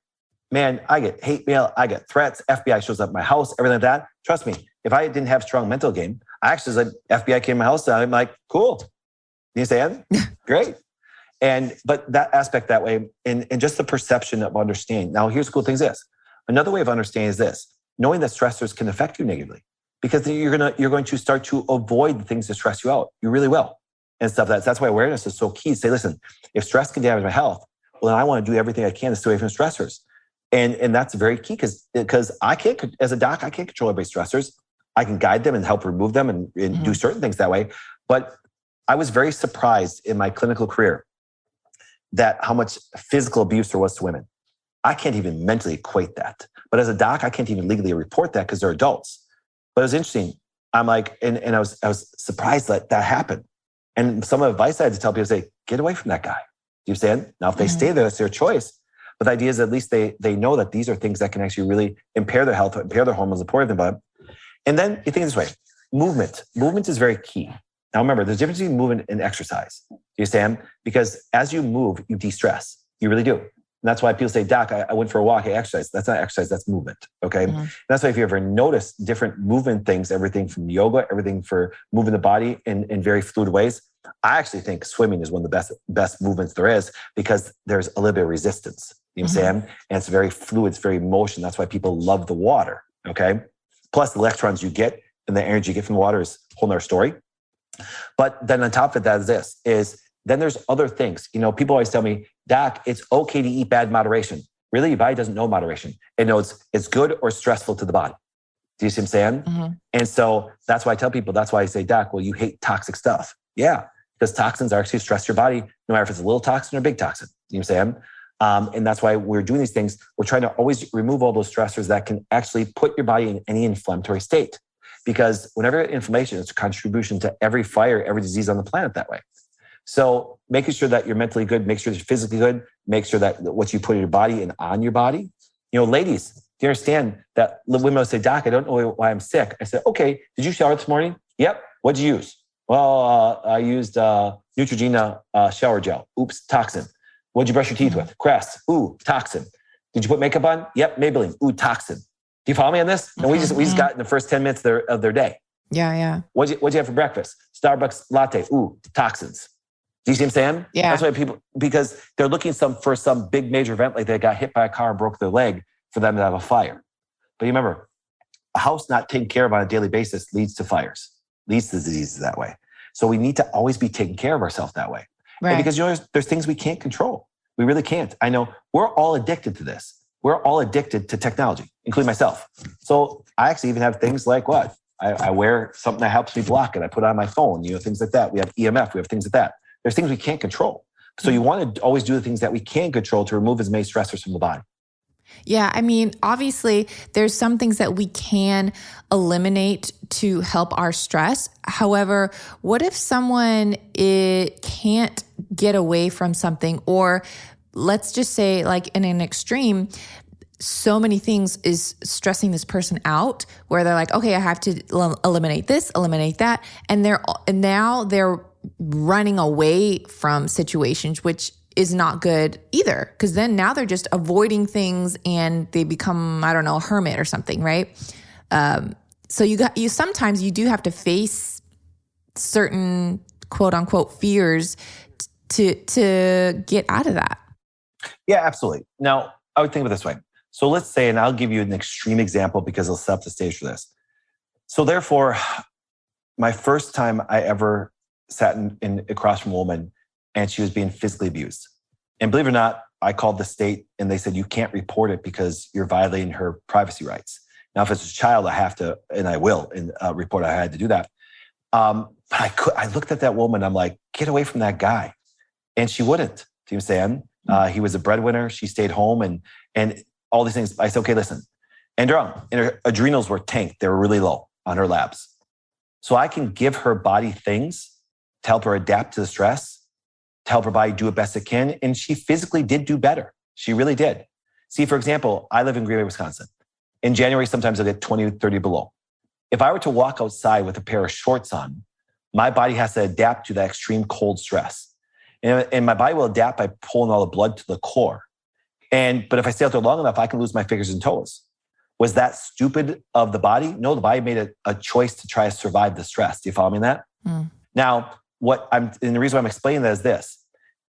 Man, I get hate mail, I get threats, FBI shows up at my house, everything like that. Trust me, if I didn't have strong mental game, I actually said, FBI came to my house, and I'm like, cool. You understand? Great. But that aspect that way, and just the perception of understanding. Now, here's the cool thing is this. Another way of understanding is this, knowing that stressors can affect you negatively, because you're going to start to avoid the things that stress you out. You really will. And stuff that's why awareness is so key. Say, listen, if stress can damage my health, well, then I want to do everything I can to stay away from stressors. And that's very key because I can't, as a doc, I can't control everybody's stressors. I can guide them and help remove them and do certain things that way. But I was very surprised in my clinical career that how much physical abuse there was to women. I can't even mentally equate that. But as a doc, I can't even legally report that because they're adults. But it was interesting. I'm like, and I was surprised that happened. And some of the advice I had to tell people, say, get away from that guy. Do you understand? Now, if they stay there, it's their choice. But the idea is at least they know that these are things that can actually really impair their health, impair their hormones, impair their blood. And then you think this way, movement. Movement is very key. Now remember, there's a difference between movement and exercise. Do you understand? Because as you move, you de-stress. You really do. And that's why people say, Doc, I went for a walk, I exercised. That's not exercise, that's movement. Okay. Mm-hmm. That's why if you ever notice different movement things, everything from yoga, everything for moving the body in very fluid ways, I actually think swimming is one of the best movements there is because there's a little bit of resistance. You know what I'm saying? And it's very fluid, it's very motion. That's why people love the water. Okay. Plus the electrons you get and the energy you get from the water is a whole nother story. But then on top of that then there's other things. You know, people always tell me, Doc, it's okay to eat bad moderation. Really, your body doesn't know moderation. It knows it's good or stressful to the body. Do you see what I'm saying? Mm-hmm. And so that's why I tell people, that's why I say, Doc, well, you hate toxic stuff. Yeah, because toxins are actually stress your body, no matter if it's a little toxin or a big toxin. You know what I'm saying? And that's why we're doing these things. We're trying to always remove all those stressors that can actually put your body in any inflammatory state. Because whenever inflammation is a contribution to every fire, every disease on the planet that way. So making sure that you're mentally good, make sure you're physically good, make sure that what you put in your body and on your body. You know, ladies, do you understand that women will say, Doc, I don't know why I'm sick. I said, okay, did you shower this morning? Yep. What'd you use? Well, I used Neutrogena shower gel. Oops, toxin. What'd you brush your teeth with? Crest. Ooh, toxin. Did you put makeup on? Yep, Maybelline. Ooh, toxin. Do you follow me on this? And we just got in the first 10 minutes of their day. Yeah. What'd you have for breakfast? Starbucks latte. Ooh, toxins. Do you see what I'm saying? Yeah. That's why people, because they're looking for some big major event, like they got hit by a car and broke their leg, for them to have a fire. But you remember, a house not taken care of on a daily basis leads to fires, leads to diseases that way. So we need to always be taking care of ourselves that way. Right. And because there's things we can't control. We really can't. I know we're all addicted to this. We're all addicted to technology, including myself. So I actually even have things like what? I wear something that helps me block it. I put it on my phone, things like that. We have EMF, we have things like that. There's things we can't control. So you want to always do the things that we can control to remove as many stressors from the body. Yeah, I mean, obviously, there's some things that we can eliminate to help our stress. However, what if someone can't get away from something, or let's just say, like in an extreme, so many things is stressing this person out, where they're like, okay, I have to eliminate this, eliminate that, and now they're running away from situations, which is not good either, because then now they're just avoiding things and they become, I don't know, a hermit or something, right? So you sometimes you do have to face certain quote unquote fears to get out of that. Yeah, absolutely. Now, I would think of it this way. So let's say, and I'll give you an extreme example because it'll set up the stage for this. So therefore, my first time I ever sat across from a woman and she was being physically abused. And believe it or not, I called the state and they said, you can't report it because you're violating her privacy rights. Now, if it's a child, I have to, and I will, report I had to do that. But I looked at that woman, I'm like, get away from that guy. And she wouldn't. Do you understand? He was a breadwinner. She stayed home and all these things. I said, okay, listen. And her adrenals were tanked. They were really low on her labs. So I can give her body things to help her adapt to the stress, to help her body do it best it can. And she physically did do better. She really did. See, for example, I live in Green Bay, Wisconsin. In January, sometimes I get 20, 30 below. If I were to walk outside with a pair of shorts on, my body has to adapt to that extreme cold stress. And my body will adapt by pulling all the blood to the core. But if I stay out there long enough, I can lose my fingers and toes. Was that stupid of the body? No, the body made a choice to try to survive the stress. Do you follow me in that? Now, and the reason why I'm explaining that is this.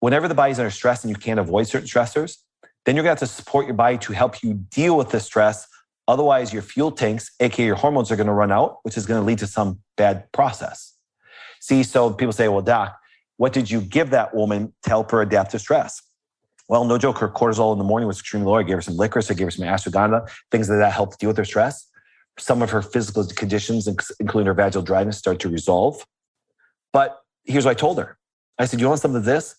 Whenever the body's under stress and you can't avoid certain stressors, then you're going to have to support your body to help you deal with the stress. Otherwise, your fuel tanks, aka your hormones, are going to run out, which is going to lead to some bad process. See, so people say, well, doc, what did you give that woman to help her adapt to stress? Well, no joke, her cortisol in the morning was extremely low. I gave her some licorice, I gave her some ashwagandha, things that helped deal with her stress. Some of her physical conditions, including her vaginal dryness, started to resolve. But here's what I told her. I said, you want some of this?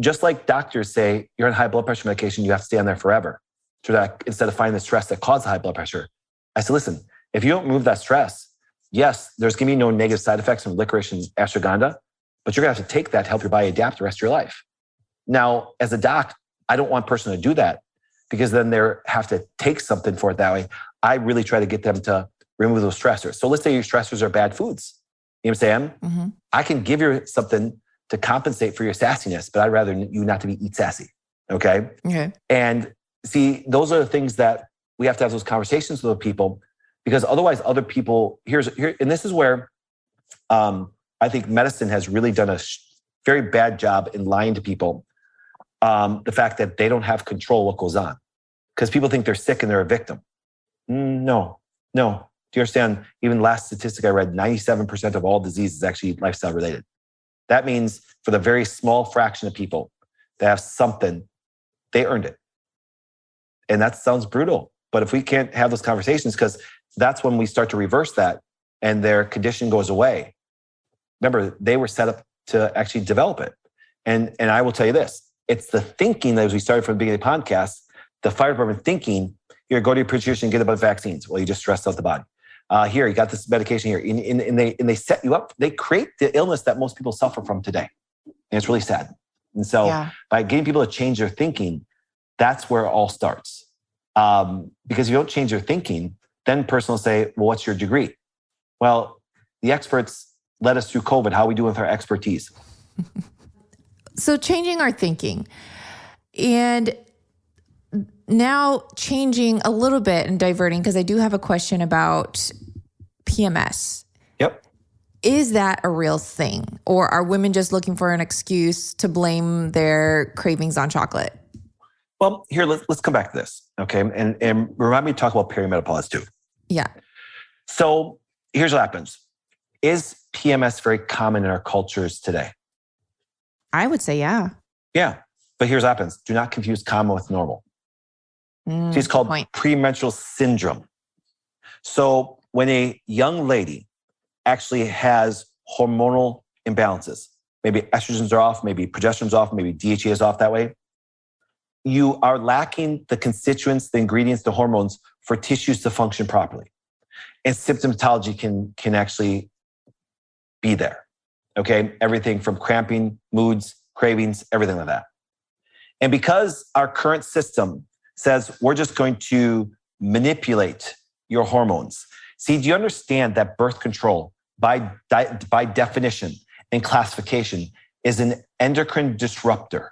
Just like doctors say, you're on high blood pressure medication, you have to stay on there forever. So that instead of finding the stress that caused high blood pressure. I said, listen, if you don't remove that stress, yes, there's going to be no negative side effects from licorice and ashwagandha, but you're going to have to take that to help your body adapt the rest of your life. Now, as a doc, I don't want a person to do that because then they have to take something for it that way. I really try to get them to remove those stressors. So let's say your stressors are bad foods. You know what I'm saying? Mm-hmm. I can give you something to compensate for your sassiness, but I'd rather you not to eat sassy. Okay? And see, those are the things that we have to have those conversations with people, because otherwise other people, and this is where I think medicine has really done a very bad job in lying to people. The fact that they don't have control what goes on, because people think they're sick and they're a victim. No. Do you understand? Even last statistic I read, 97% of all disease is actually lifestyle related. That means for the very small fraction of people that have something, they earned it. And that sounds brutal. But if we can't have those conversations, because that's when we start to reverse that and their condition goes away. Remember, they were set up to actually develop it. And I will tell you this, it's the thinking that as we started from the beginning of the podcast, the fire department thinking, here, go to your pediatrician and get about vaccines. Well, you just stressed out the body. Here, you got this medication here. And they set you up. They create the illness that most people suffer from today. And it's really sad. And so by getting people to change their thinking, that's where it all starts. Because if you don't change their thinking, then person will say, well, what's your degree? Well, the experts led us through COVID. How are we doing with our expertise? So changing our thinking. And now changing a little bit and diverting, because I do have a question about PMS. Yep. Is that a real thing? Or are women just looking for an excuse to blame their cravings on chocolate? Well, here, let's come back to this, okay? And remind me to talk about perimenopause too. Yeah. So here's what happens. Is PMS very common in our cultures today? I would say yeah. Yeah, but here's what happens. Do not confuse common with normal. It's called premenstrual syndrome. So when a young lady actually has hormonal imbalances, maybe estrogens are off, maybe progesterone's off, maybe DHEA is off that way, you are lacking the constituents, the ingredients, the hormones for tissues to function properly. And symptomatology can actually be there, okay? Everything from cramping, moods, cravings, everything like that. And because our current system says we're just going to manipulate your hormones. See, do you understand that birth control by definition and classification is an endocrine disruptor?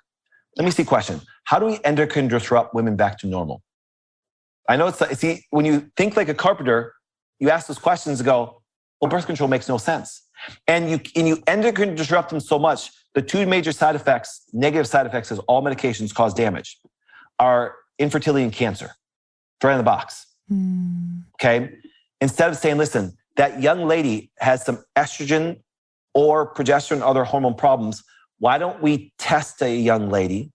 Let me see a question. How do we endocrine disrupt women back to normal? I know see, when you think like a carpenter, you ask those questions and go, well, birth control makes no sense. And you endocrine disrupt them so much, the two major side effects, negative side effects, as all medications cause damage, are infertility and cancer. Throw it in the box. Okay? Instead of saying, listen, that young lady has some estrogen or progesterone, other hormone problems, why don't we test a young lady?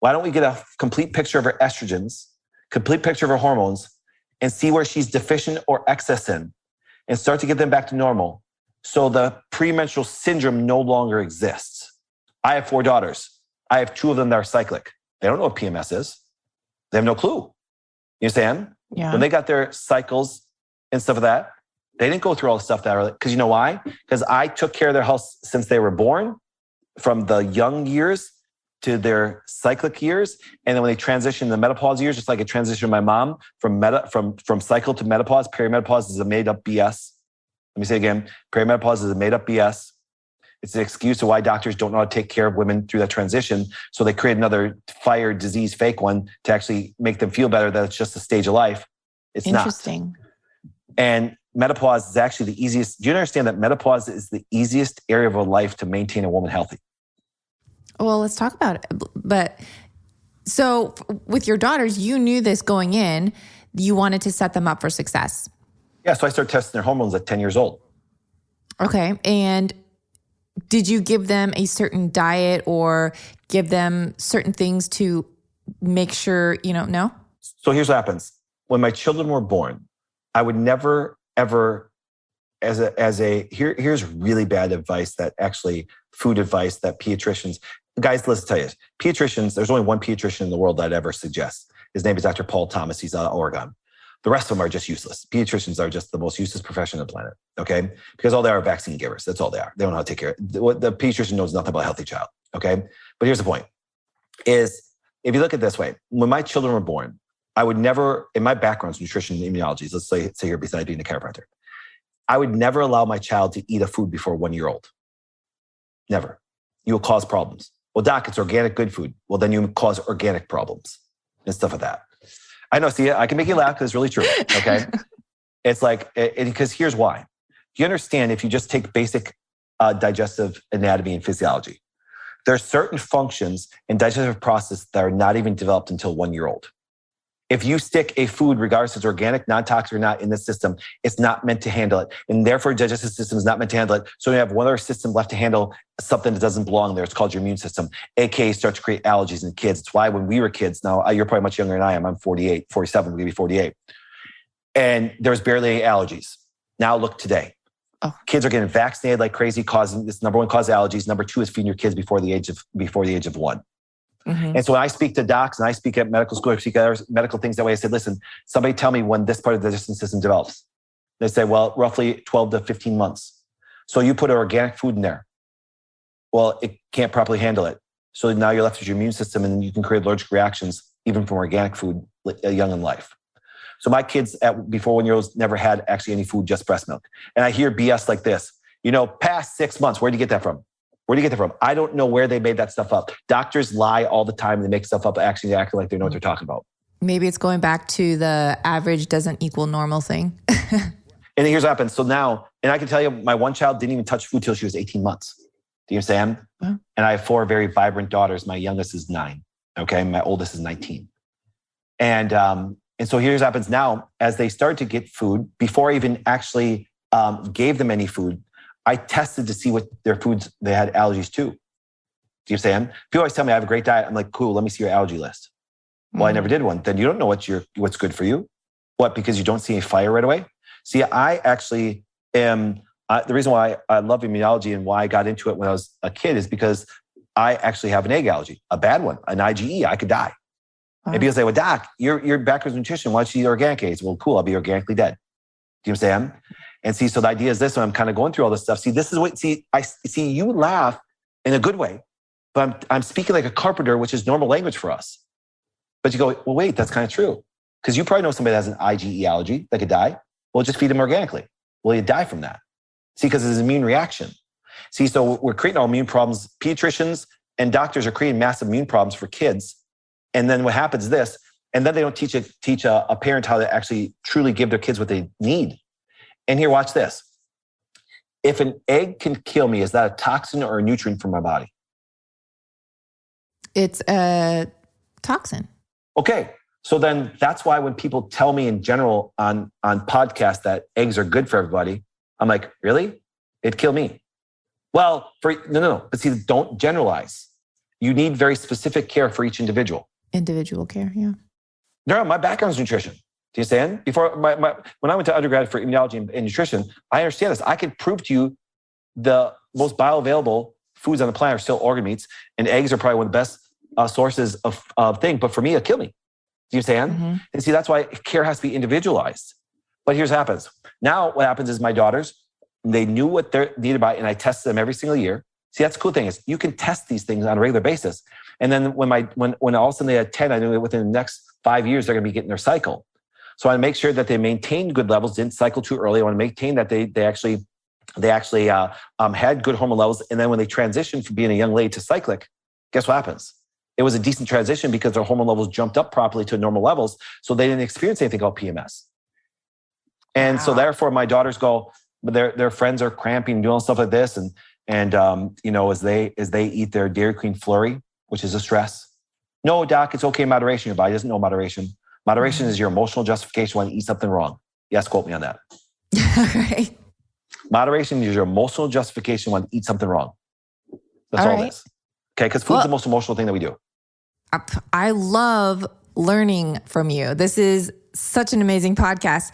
Why don't we get a complete picture of her estrogens, complete picture of her hormones, and see where she's deficient or excess in, and start to get them back to normal so the premenstrual syndrome no longer exists. I have 4 daughters. I have 2 of them that are cyclic. They don't know what PMS is. They have no clue. You understand? Yeah. When they got their cycles and stuff like that, they didn't go through all the stuff that early. Because you know why? Because I took care of their health since they were born, from the young years to their cyclic years. And then when they transitioned the menopause years, just like it transitioned my mom from cycle to menopause, perimenopause is a made up BS. Let me say again, perimenopause is a made up BS. It's an excuse to why doctors don't know how to take care of women through that transition. So they create another fire, disease, fake one to actually make them feel better that it's just a stage of life. It's Interesting. not. And menopause is actually the easiest. Do you understand that menopause is the easiest area of a life to maintain a woman healthy? Well, let's talk about it. But so with your daughters, you knew this going in. You wanted to set them up for success. Yeah, so I started testing their hormones at 10 years old. Okay. And did you give them a certain diet or give them certain things to make sure, no? So here's what happens. When my children were born, I would never, ever, here's really bad advice that actually, food advice that pediatricians, guys, let's tell you this. Pediatricians, there's only one pediatrician in the world that I'd ever suggest. His name is Dr. Paul Thomas. He's out of Oregon. The rest of them are just useless. Pediatricians are just the most useless profession on the planet, okay? Because all they are vaccine givers. That's all they are. They don't know how to take care of it. The pediatrician knows nothing about a healthy child, okay? But here's the point, is if you look at it this way, when my children were born, I would never, in my background's nutrition and immunology, let's say here besides being a chiropractor, I would never allow my child to eat a food before 1 year old. Never. You will cause problems. Well, doc, it's organic good food. Well, then you cause organic problems and stuff like that. I know, see, I can make you laugh because it's really true, okay? It's like, because here's why. You understand if you just take basic digestive anatomy and physiology, there are certain functions in digestive process that are not even developed until 1 year old. If you stick a food, regardless if it's organic, non-toxic or not, in the system, it's not meant to handle it. And therefore, digestive system is not meant to handle it. So you have one other system left to handle something that doesn't belong there. It's called your immune system, aka start to create allergies in kids. It's why when we were kids, now you're probably much younger than I am. I'm 48, 47, maybe 48. And there was barely any allergies. Now look today. Oh. Kids are getting vaccinated like crazy, causing this number 1 cause allergies. Number 2 is feeding your kids before the age of 1. Mm-hmm. And so when I speak to docs and I speak at medical school, I speak at other medical things that way, I said, listen, somebody tell me when this part of the digestive system develops. They say, well, roughly 12 to 15 months. So you put organic food in there. Well, it can't properly handle it. So now you're left with your immune system and you can create allergic reactions even from organic food young in life. So my kids before 1 year olds never had actually any food, just breast milk. And I hear BS like this, past 6 months, where'd you get that from? Where do you get that from? I don't know where they made that stuff up. Doctors lie all the time. They make stuff up, actually acting like they know what they're talking about. Maybe it's going back to the average doesn't equal normal thing. And here's what happens. So now, and I can tell you, my one child didn't even touch food till she was 18 months. Do you understand? Yeah. And I have 4 very vibrant daughters. My youngest is 9. Okay. My oldest is 19. And so here's what happens now. As they start to get food, before I even actually gave them any food, I tested to see what their foods they had allergies to. Do you understand? People always tell me I have a great diet. I'm like, cool, let me see your allergy list. Well, I never did one. Then you don't know what's good for you. What? Because you don't see any fire right away? See, I actually am, the reason why I love immunology and why I got into it when I was a kid is because I actually have an egg allergy, a bad one, an IgE. I could die. Wow. And people say, well, Doc, you're backwards nutrition. Why don't you eat organic eggs? Well, cool, I'll be organically dead. Do you understand? And see, so the idea is this, when I'm kind of going through all this stuff. See, this is what, you laugh in a good way, but I'm speaking like a carpenter, which is normal language for us. But you go, well, wait, that's kind of true. Because you probably know somebody that has an IgE allergy that could die. Well, just feed them organically. Well, you die from that. See, because it's an immune reaction. See, so we're creating all immune problems. Pediatricians and doctors are creating massive immune problems for kids. And then what happens is this, and then they don't teach a parent how to actually truly give their kids what they need. And here, watch this. If an egg can kill me, is that a toxin or a nutrient for my body? It's a toxin. Okay. So then that's why when people tell me in general on podcasts that eggs are good for everybody, I'm like, really? It'd kill me. Well, no. But see, don't generalize. You need very specific care for each individual. Individual care, yeah. No, my background is nutrition. Do you understand? Before when I went to undergrad for immunology and nutrition, I understand this. I could prove to you the most bioavailable foods on the planet are still organ meats, and eggs are probably one of the best sources of thing. But for me, it'll kill me. Do you understand? Mm-hmm. And see, that's why care has to be individualized. But here's what happens. Now what happens is my daughters, they knew what they needed by, and I tested them every single year. See, that's the cool thing is you can test these things on a regular basis. And then when all of a sudden they had 10, I knew that within the next 5 years, they're going to be getting their cycle. So I make sure that they maintained good levels, didn't cycle too early. I want to maintain that they actually had good hormone levels. And then when they transitioned from being a young lady to cyclic, guess what happens? It was a decent transition because their hormone levels jumped up properly to normal levels. So they didn't experience anything called PMS. And so therefore my daughters go, their friends are cramping, doing stuff like this. And as they eat their Dairy Queen flurry, which is a stress. No, Doc, it's okay in moderation. Your body doesn't know moderation. Moderation is your emotional justification when you eat something wrong. Yes, quote me on that. Right. Moderation is your emotional justification when you eat something wrong. That's all it is. Okay, because food's the most emotional thing that we do. I love learning from you. This is such an amazing podcast.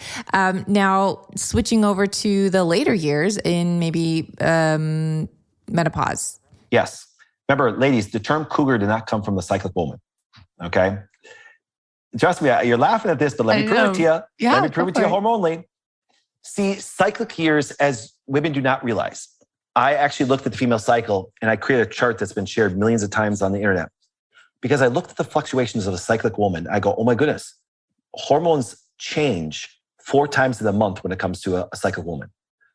Now, switching over to the later years in maybe menopause. Yes. Remember, ladies, the term cougar did not come from the cyclic woman. Okay? Trust me, you're laughing at this, but let me prove it to you. Yeah, let me prove it to you hormonally. See, cyclic years, as women do not realize. I actually looked at the female cycle and I created a chart that's been shared millions of times on the internet. Because I looked at the fluctuations of a cyclic woman. I go, oh my goodness, hormones change 4 times in a month when it comes to a cyclic woman.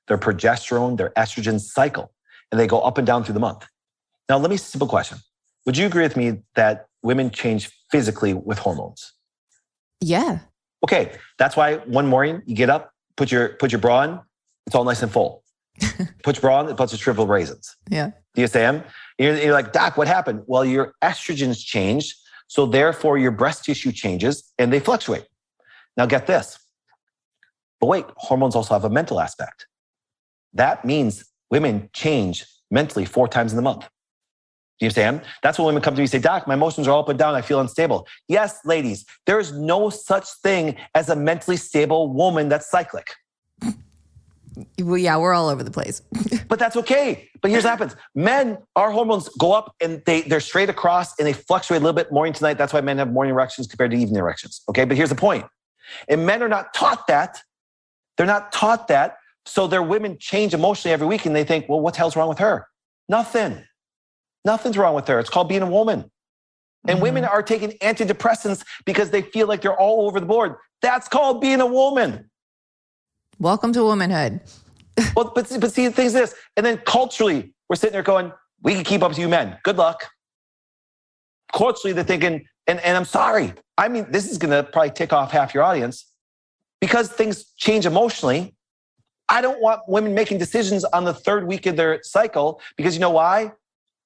Their progesterone, their estrogen cycle, and they go up and down through the month. Now, let me ask a simple question. Would you agree with me that women change physically with hormones? Yeah. Okay. That's why one morning you get up, put your bra on, it's all nice and full. Put your bra on, it puts a triple raisins. Yeah. Do you understand? You're like, Doc, what happened? Well, your estrogens changed. So therefore your breast tissue changes and they fluctuate. Now get this. But wait, hormones also have a mental aspect. That means women change mentally 4 times in the month. Do you understand? That's when women come to me and say, Doc, my emotions are all up and down. I feel unstable. Yes, ladies, there is no such thing as a mentally stable woman that's cyclic. Well, yeah, we're all over the place. But that's okay. But here's what happens. Men, our hormones go up and they're straight across and they fluctuate a little bit morning to night. That's why men have morning erections compared to evening erections. Okay, but here's the point. And men are not taught that. They're not taught that. So their women change emotionally every week and they think, well, what the hell's wrong with her? Nothing. Nothing's wrong with her. It's called being a woman. And women are taking antidepressants because they feel like they're all over the board. That's called being a woman. Welcome to womanhood. Well, but see, the thing is this. And then culturally, we're sitting there going, We can keep up to you men. Good luck. Culturally, they're thinking, and I'm sorry. I mean, this is going to probably tick off half your audience. Because things change emotionally, I don't want women making decisions on the third week of their cycle, because you know why?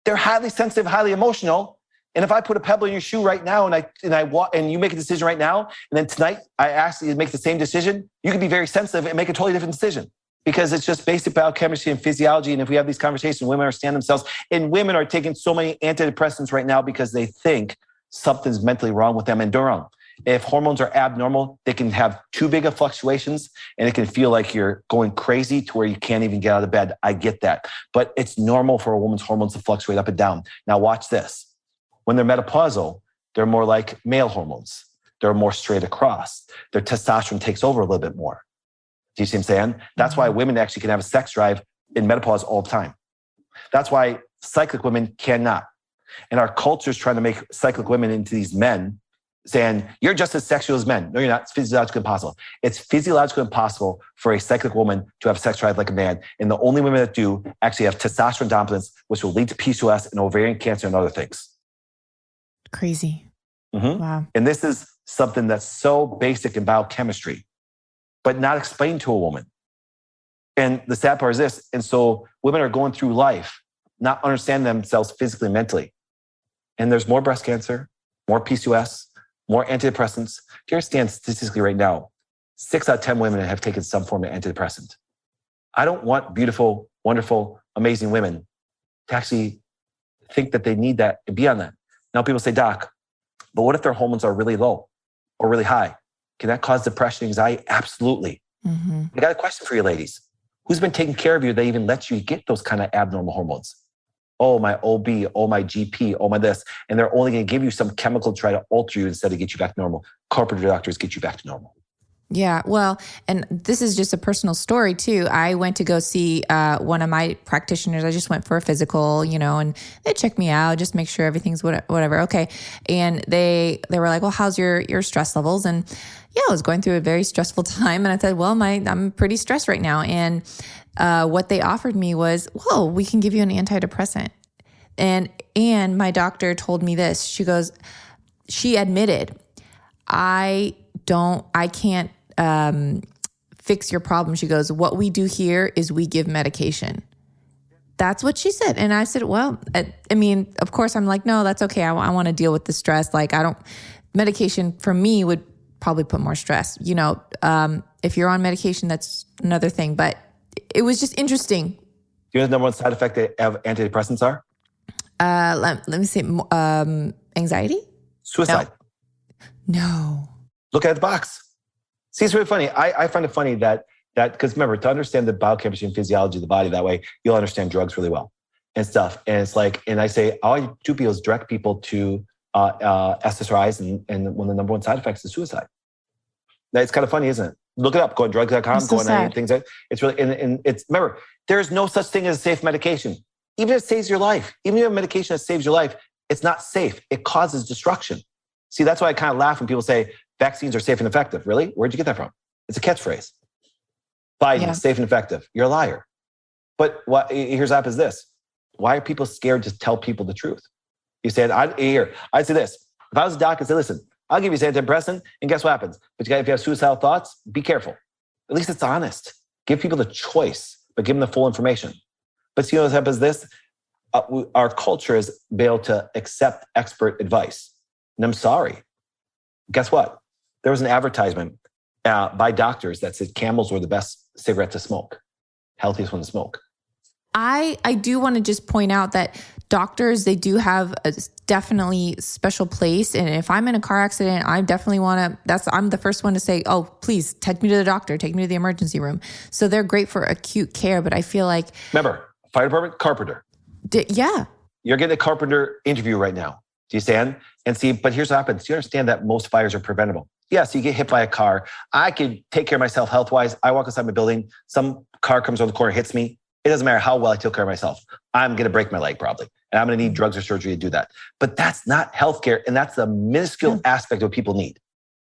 They're highly sensitive, highly emotional. And if I put a pebble in your shoe right now and you make a decision right now, and then tonight I ask you to make the same decision, you can be very sensitive and make a totally different decision, because it's just basic biochemistry and physiology. And if we have these conversations, women understand themselves, and women are taking so many antidepressants right now because they think something's mentally wrong with them, and they're wrong. If hormones are abnormal, they can have too big of fluctuations, and it can feel like you're going crazy to where you can't even get out of bed. I get that. But it's normal for a woman's hormones to fluctuate up and down. Now watch this. When they're menopausal, they're more like male hormones. They're more straight across. Their testosterone takes over a little bit more. Do you see what I'm saying? That's why women actually can have a sex drive in menopause all the time. That's why cyclic women cannot. And our culture is trying to make cyclic women into these men, saying, you're just as sexual as men. No, you're not. It's physiologically impossible. It's physiologically impossible for a cyclic woman to have sex drive like a man. And the only women that do actually have testosterone dominance, which will lead to PCOS and ovarian cancer and other things. Crazy. Mm-hmm. Wow. And this is something that's so basic in biochemistry, but not explained to a woman. And the sad part is this. And so women are going through life not understanding themselves physically and mentally. And there's more breast cancer, more PCOS, more antidepressants. Do you understand statistically right now, 6 out of 10 women have taken some form of antidepressant. I don't want beautiful, wonderful, amazing women to actually think that they need that and be on that. Now people say, Doc, but what if their hormones are really low or really high? Can that cause depression, anxiety? Absolutely. Mm-hmm. I got a question for you ladies. Who's been taking care of you that even lets you get those kind of abnormal hormones? Oh, my OB, oh, my GP, oh, my this. And they're only going to give you some chemical to try to alter you instead of get you back to normal. Corporate doctors get you back to normal. Yeah, well, and this is just a personal story too. I went to go see one of my practitioners. I just went for a physical, and they checked me out, just make sure everything's whatever. Okay. And they were like, well, how's your stress levels? And yeah, I was going through a very stressful time. And I said, well, I'm pretty stressed right now. And what they offered me was, well, we can give you an antidepressant. And my doctor told me this. She admitted, I can't fix your problem. She goes, what we do here is we give medication. That's what she said. And I said, well, I mean, of course I'm like, no, that's okay. I want to deal with the stress. Like medication for me would probably put more stress, if you're on medication, that's another thing, but it was just interesting. Do you know the number one side effect of antidepressants are? Let me say, anxiety? Suicide. No. Look at the box. See, it's really funny. I find it funny that because remember, to understand the biochemistry and physiology of the body that way, you'll understand drugs really well and stuff. And it's like, and I say, all I do is direct people to SSRIs, and one of the number one side effects is suicide. It's kind of funny, isn't it? Look it up. Go on drugs.com, go on things. It's really, and it's, remember, there's no such thing as a safe medication. Even if it saves your life, even if you have a medication that saves your life, it's not safe. It causes destruction. See, that's why I kind of laugh when people say vaccines are safe and effective. Really? Where'd you get that from? It's a catchphrase. Biden, safe and effective. You're a liar. But here's up is this. Why are people scared to tell people the truth? You say, I'd say this. If I was a doctor, I'd say, listen, I'll give you this antidepressant, and guess what happens? But if you have suicidal thoughts, be careful. At least it's honest. Give people the choice, but give them the full information. But see what happens is this. Our culture is able to accept expert advice. And I'm sorry. Guess what? There was an advertisement by doctors that said Camels were the best cigarette to smoke, healthiest one to smoke. I do want to just point out that doctors, they do have a definitely special place. And if I'm in a car accident, I definitely I'm the first one to say, oh, please take me to the doctor, take me to the emergency room. So they're great for acute care. But I feel like... Remember, fire department, carpenter. Yeah. You're getting a carpenter interview right now. Do you stand? And see, but here's what happens. You understand that most fires are preventable. Yes, you get hit by a car. I could take care of myself health-wise. I walk inside my building. Some car comes around the corner, hits me. It doesn't matter how well I take care of myself. I'm going to break my leg probably. And I'm going to need drugs or surgery to do that. But that's not healthcare. And that's the minuscule aspect of what people need.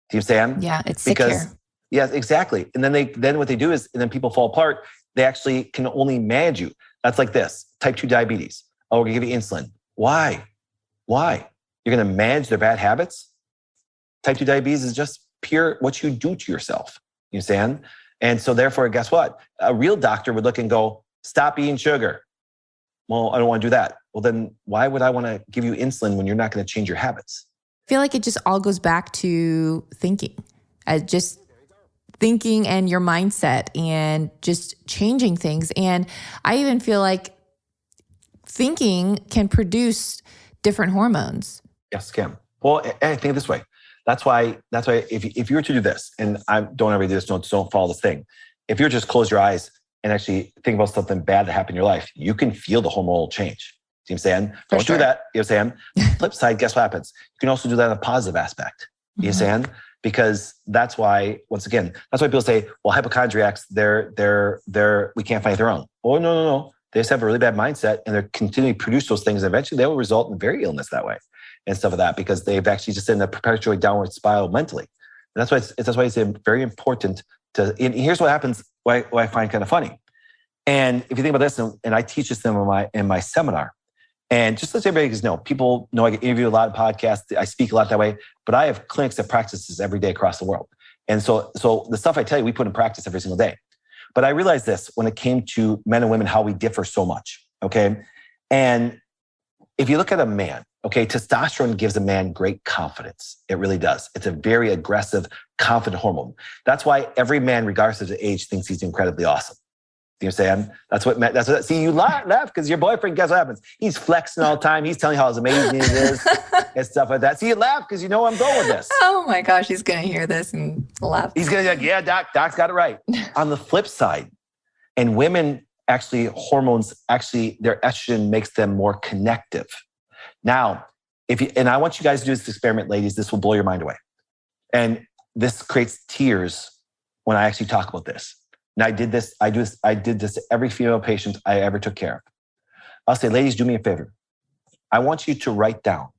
Do you understand? Yeah, it's sick care. Yes, exactly. And then what they do is, and then people fall apart. They actually can only manage you. That's like this, type 2 diabetes. Oh, we're going to give you insulin. Why? Why? You're going to manage their bad habits? Type 2 diabetes is just pure what you do to yourself. You understand? And so therefore, guess what? A real doctor would look and go, stop eating sugar. Well, I don't want to do that. Well, then why would I want to give you insulin when you're not going to change your habits? I feel like it just all goes back to thinking, just thinking and your mindset and just changing things. And I even feel like thinking can produce different hormones. Yes, Kim. Well, I think this way. That's why if you were to do this, and I don't ever do this, don't follow this thing. If you were to just close your eyes and actually think about something bad that happened in your life, you can feel the hormonal change. See what I'm saying? Don't do that. You know what I'm saying? Flip side, guess what happens? You can also do that in a positive aspect. You know what I'm saying? Because that's why, once again, that's why people say, well, hypochondriacs, we can't fight their own. Oh, no. They just have a really bad mindset and they're continuing to produce those things. Eventually they will result in very illness that way and stuff like that, because they've actually just in a perpetual downward spiral mentally. And that's why it's very important to, and here's what happens, what I find kind of funny. And if you think about this, and I teach this in my seminar, and just let everybody know, people know I get interviewed a lot of podcasts, I speak a lot that way, but I have clinics that practice this every day across the world. And so the stuff I tell you, we put in practice every single day. But I realized this when it came to men and women, how we differ so much, okay? And if you look at a man, okay, testosterone gives a man great confidence. It really does. It's a very aggressive, confident hormone. That's why every man, regardless of the age, thinks he's incredibly awesome. You understand? See, you laugh because your boyfriend, guess what happens? He's flexing all the time. He's telling you how amazing it is and stuff like that. See, you laugh because you know I'm going with this. Oh my gosh, he's going to hear this and laugh. He's going to be like, yeah, Doc's got it right. On the flip side, and women actually, hormones, their estrogen makes them more connective. Now, and I want you guys to do this experiment, ladies, this will blow your mind away. And this creates tears when I actually talk about this. And I did this to every female patient I ever took care of. I'll say, ladies, do me a favor. I want you to write down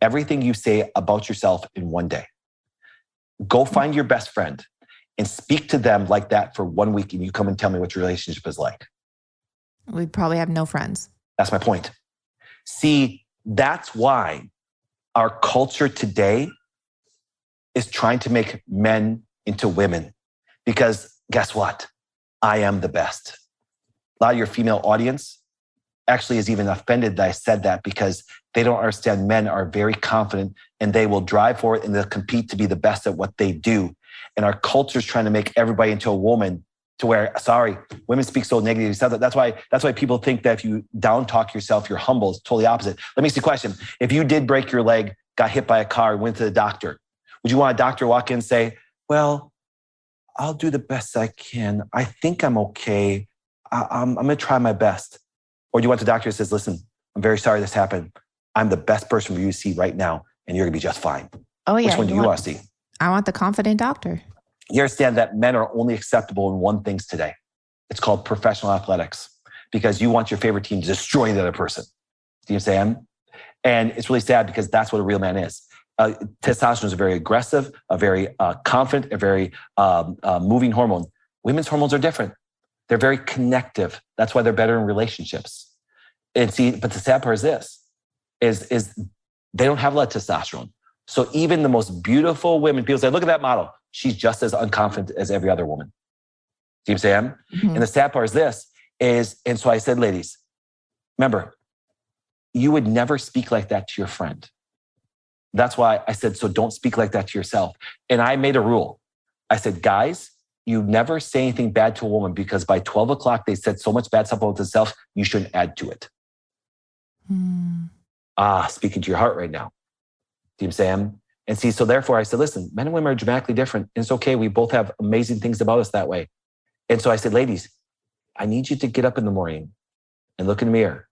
everything you say about yourself in one day. Go find your best friend and speak to them like that for 1 week, and you come and tell me what your relationship is like. We'd probably have no friends. That's my point. See, that's why our culture today is trying to make men into women. Because guess what? I am the best. A lot of your female audience actually is even offended that I said that, because they don't understand men are very confident and they will drive for it and they'll compete to be the best at what they do. And our culture is trying to make everybody into a woman, to where, sorry, women speak so negatively. That's why people think that if you down talk yourself, you're humble. It's totally opposite. Let me ask you a question. If you did break your leg, got hit by a car, went to the doctor, would you want a doctor to walk in and say, well, I'll do the best I can. I think I'm okay. I'm going to try my best. Or do you want the doctor who says, listen, I'm very sorry this happened. I'm the best person for you to see right now, and you're going to be just fine. Oh, yeah. Which one do you want to see? I want the confident doctor. You understand that men are only acceptable in one thing today. It's called professional athletics, because you want your favorite team to destroy the other person. Do you understand? And it's really sad, because that's what a real man is. Testosterone is a very aggressive, a very confident, a very moving hormone. Women's hormones are different. They're very connective. That's why they're better in relationships. And see, but the sad part is this, is they don't have a lot of testosterone. So even the most beautiful women, people say, look at that model. She's just as unconfident as every other woman. Do you see what I'm saying? Mm-hmm. And the sad part is this, and so I said, ladies, remember, you would never speak like that to your friend. That's why I said, so don't speak like that to yourself. And I made a rule. I said, guys, you never say anything bad to a woman, because by 12 o'clock, they said so much bad stuff about themselves, you shouldn't add to it. Speaking to your heart right now. Do you know what I'm saying? And see, so therefore I said, listen, men and women are dramatically different. And it's okay. We both have amazing things about us that way. And so I said, ladies, I need you to get up in the morning and look in the mirror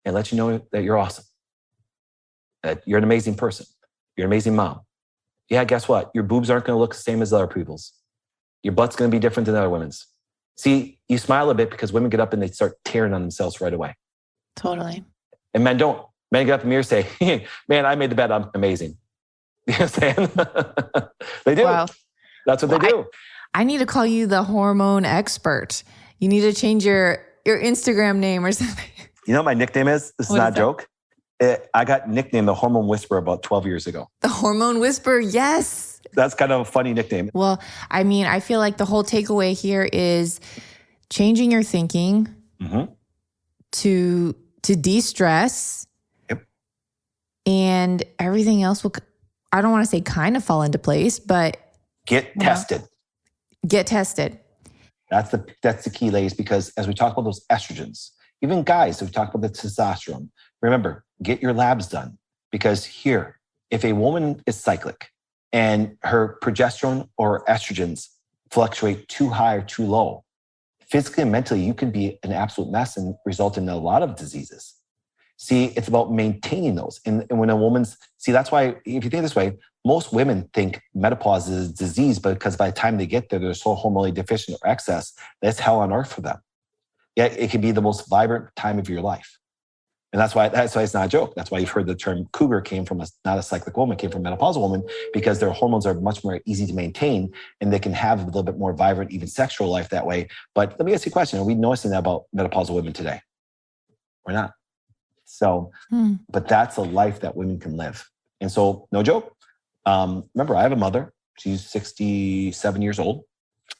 and let you know that you're awesome. That you're an amazing person. You're an amazing mom. Yeah, guess what? Your boobs aren't going to look the same as other people's. Your butt's going to be different than other women's. See, you smile a bit because women get up and they start tearing on themselves right away. Totally. And men don't. Men get up in the mirror and say, hey, man, I made the bed. I'm amazing. You understand? They do. Wow. That's what they do. I need to call you the hormone expert. You need to change your Instagram name or something. You know what my nickname is? This is What not is a joke. I got nicknamed the Hormone Whisperer about 12 years ago. The hormone whisperer, yes. That's kind of a funny nickname. Well, I mean, I feel like the whole takeaway here is changing your thinking to de-stress. Yep. And everything else will, I don't want to say kind of fall into place, but Get tested. Get tested. That's the key, ladies, because as we talk about those estrogens, even guys, if we talk about the testosterone, remember, get your labs done. Because here, if a woman is cyclic and her progesterone or estrogens fluctuate too high or too low, physically and mentally, you can be an absolute mess and result in a lot of diseases. See, it's about maintaining those. And when a woman's, that's why, if you think this way, most women think menopause is a disease, but because by the time they get there, they're so hormonally deficient or excess, that's hell on earth for them. Yet it can be the most vibrant time of your life. And that's why it's not a joke. That's why you've heard the term cougar came from not a cyclic woman, came from a menopausal woman, because their hormones are much more easy to maintain and they can have a little bit more vibrant, even sexual life that way. But let me ask you a question. Are we noticing that about menopausal women today? We're not. So, but that's a life that women can live. And so, no joke. Remember, I have a mother. She's 67 years old.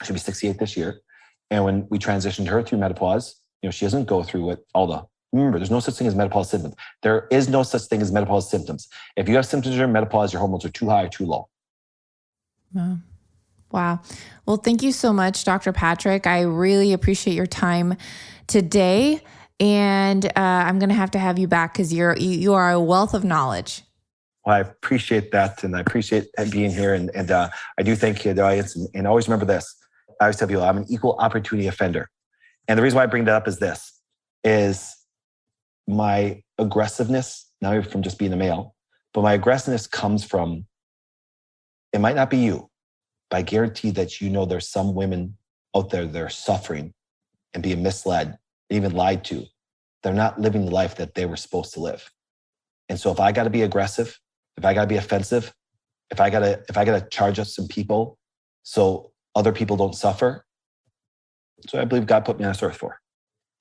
She'll be 68 this year. And when we transitioned her through menopause, she doesn't go through what remember, there's no such thing as menopause symptoms. There is no such thing as menopause symptoms. If you have symptoms during menopause, your hormones are too high or too low. Wow. Well, thank you so much, Dr. Patrick. I really appreciate your time today. And I'm going to have you back because you are a wealth of knowledge. Well, I appreciate that. And I appreciate being here. And I do thank you, the audience. And always remember this. I always tell people I'm an equal opportunity offender. And the reason why I bring that up is my aggressiveness, not even from just being a male, but my aggressiveness comes from, it might not be you, but I guarantee that there's some women out there that are suffering and being misled, even lied to. They're not living the life that they were supposed to live. And so if I got to be aggressive, if I got to be offensive, if I got to charge up some people so other people don't suffer, that's what I believe God put me on this earth for.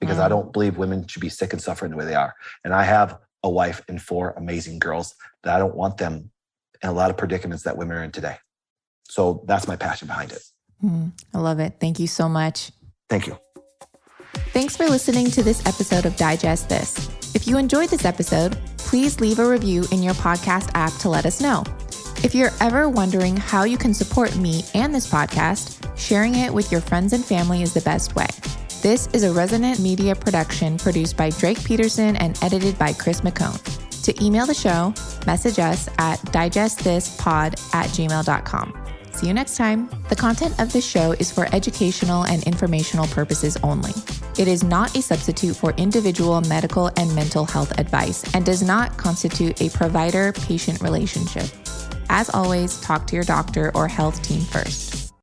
Because I don't believe women should be sick and suffering the way they are. And I have a wife and 4 amazing girls that I don't want them in a lot of predicaments that women are in today. So that's my passion behind it. I love it. Thank you so much. Thank you. Thanks for listening to this episode of Digest This. If you enjoyed this episode, please leave a review in your podcast app to let us know. If you're ever wondering how you can support me and this podcast, sharing it with your friends and family is the best way. This is a Resonant Media production produced by Drake Peterson and edited by Chris McCone. To email the show, message us at digestthispod@gmail.com. See you next time. The content of this show is for educational and informational purposes only. It is not a substitute for individual medical and mental health advice and does not constitute a provider-patient relationship. As always, talk to your doctor or health team first.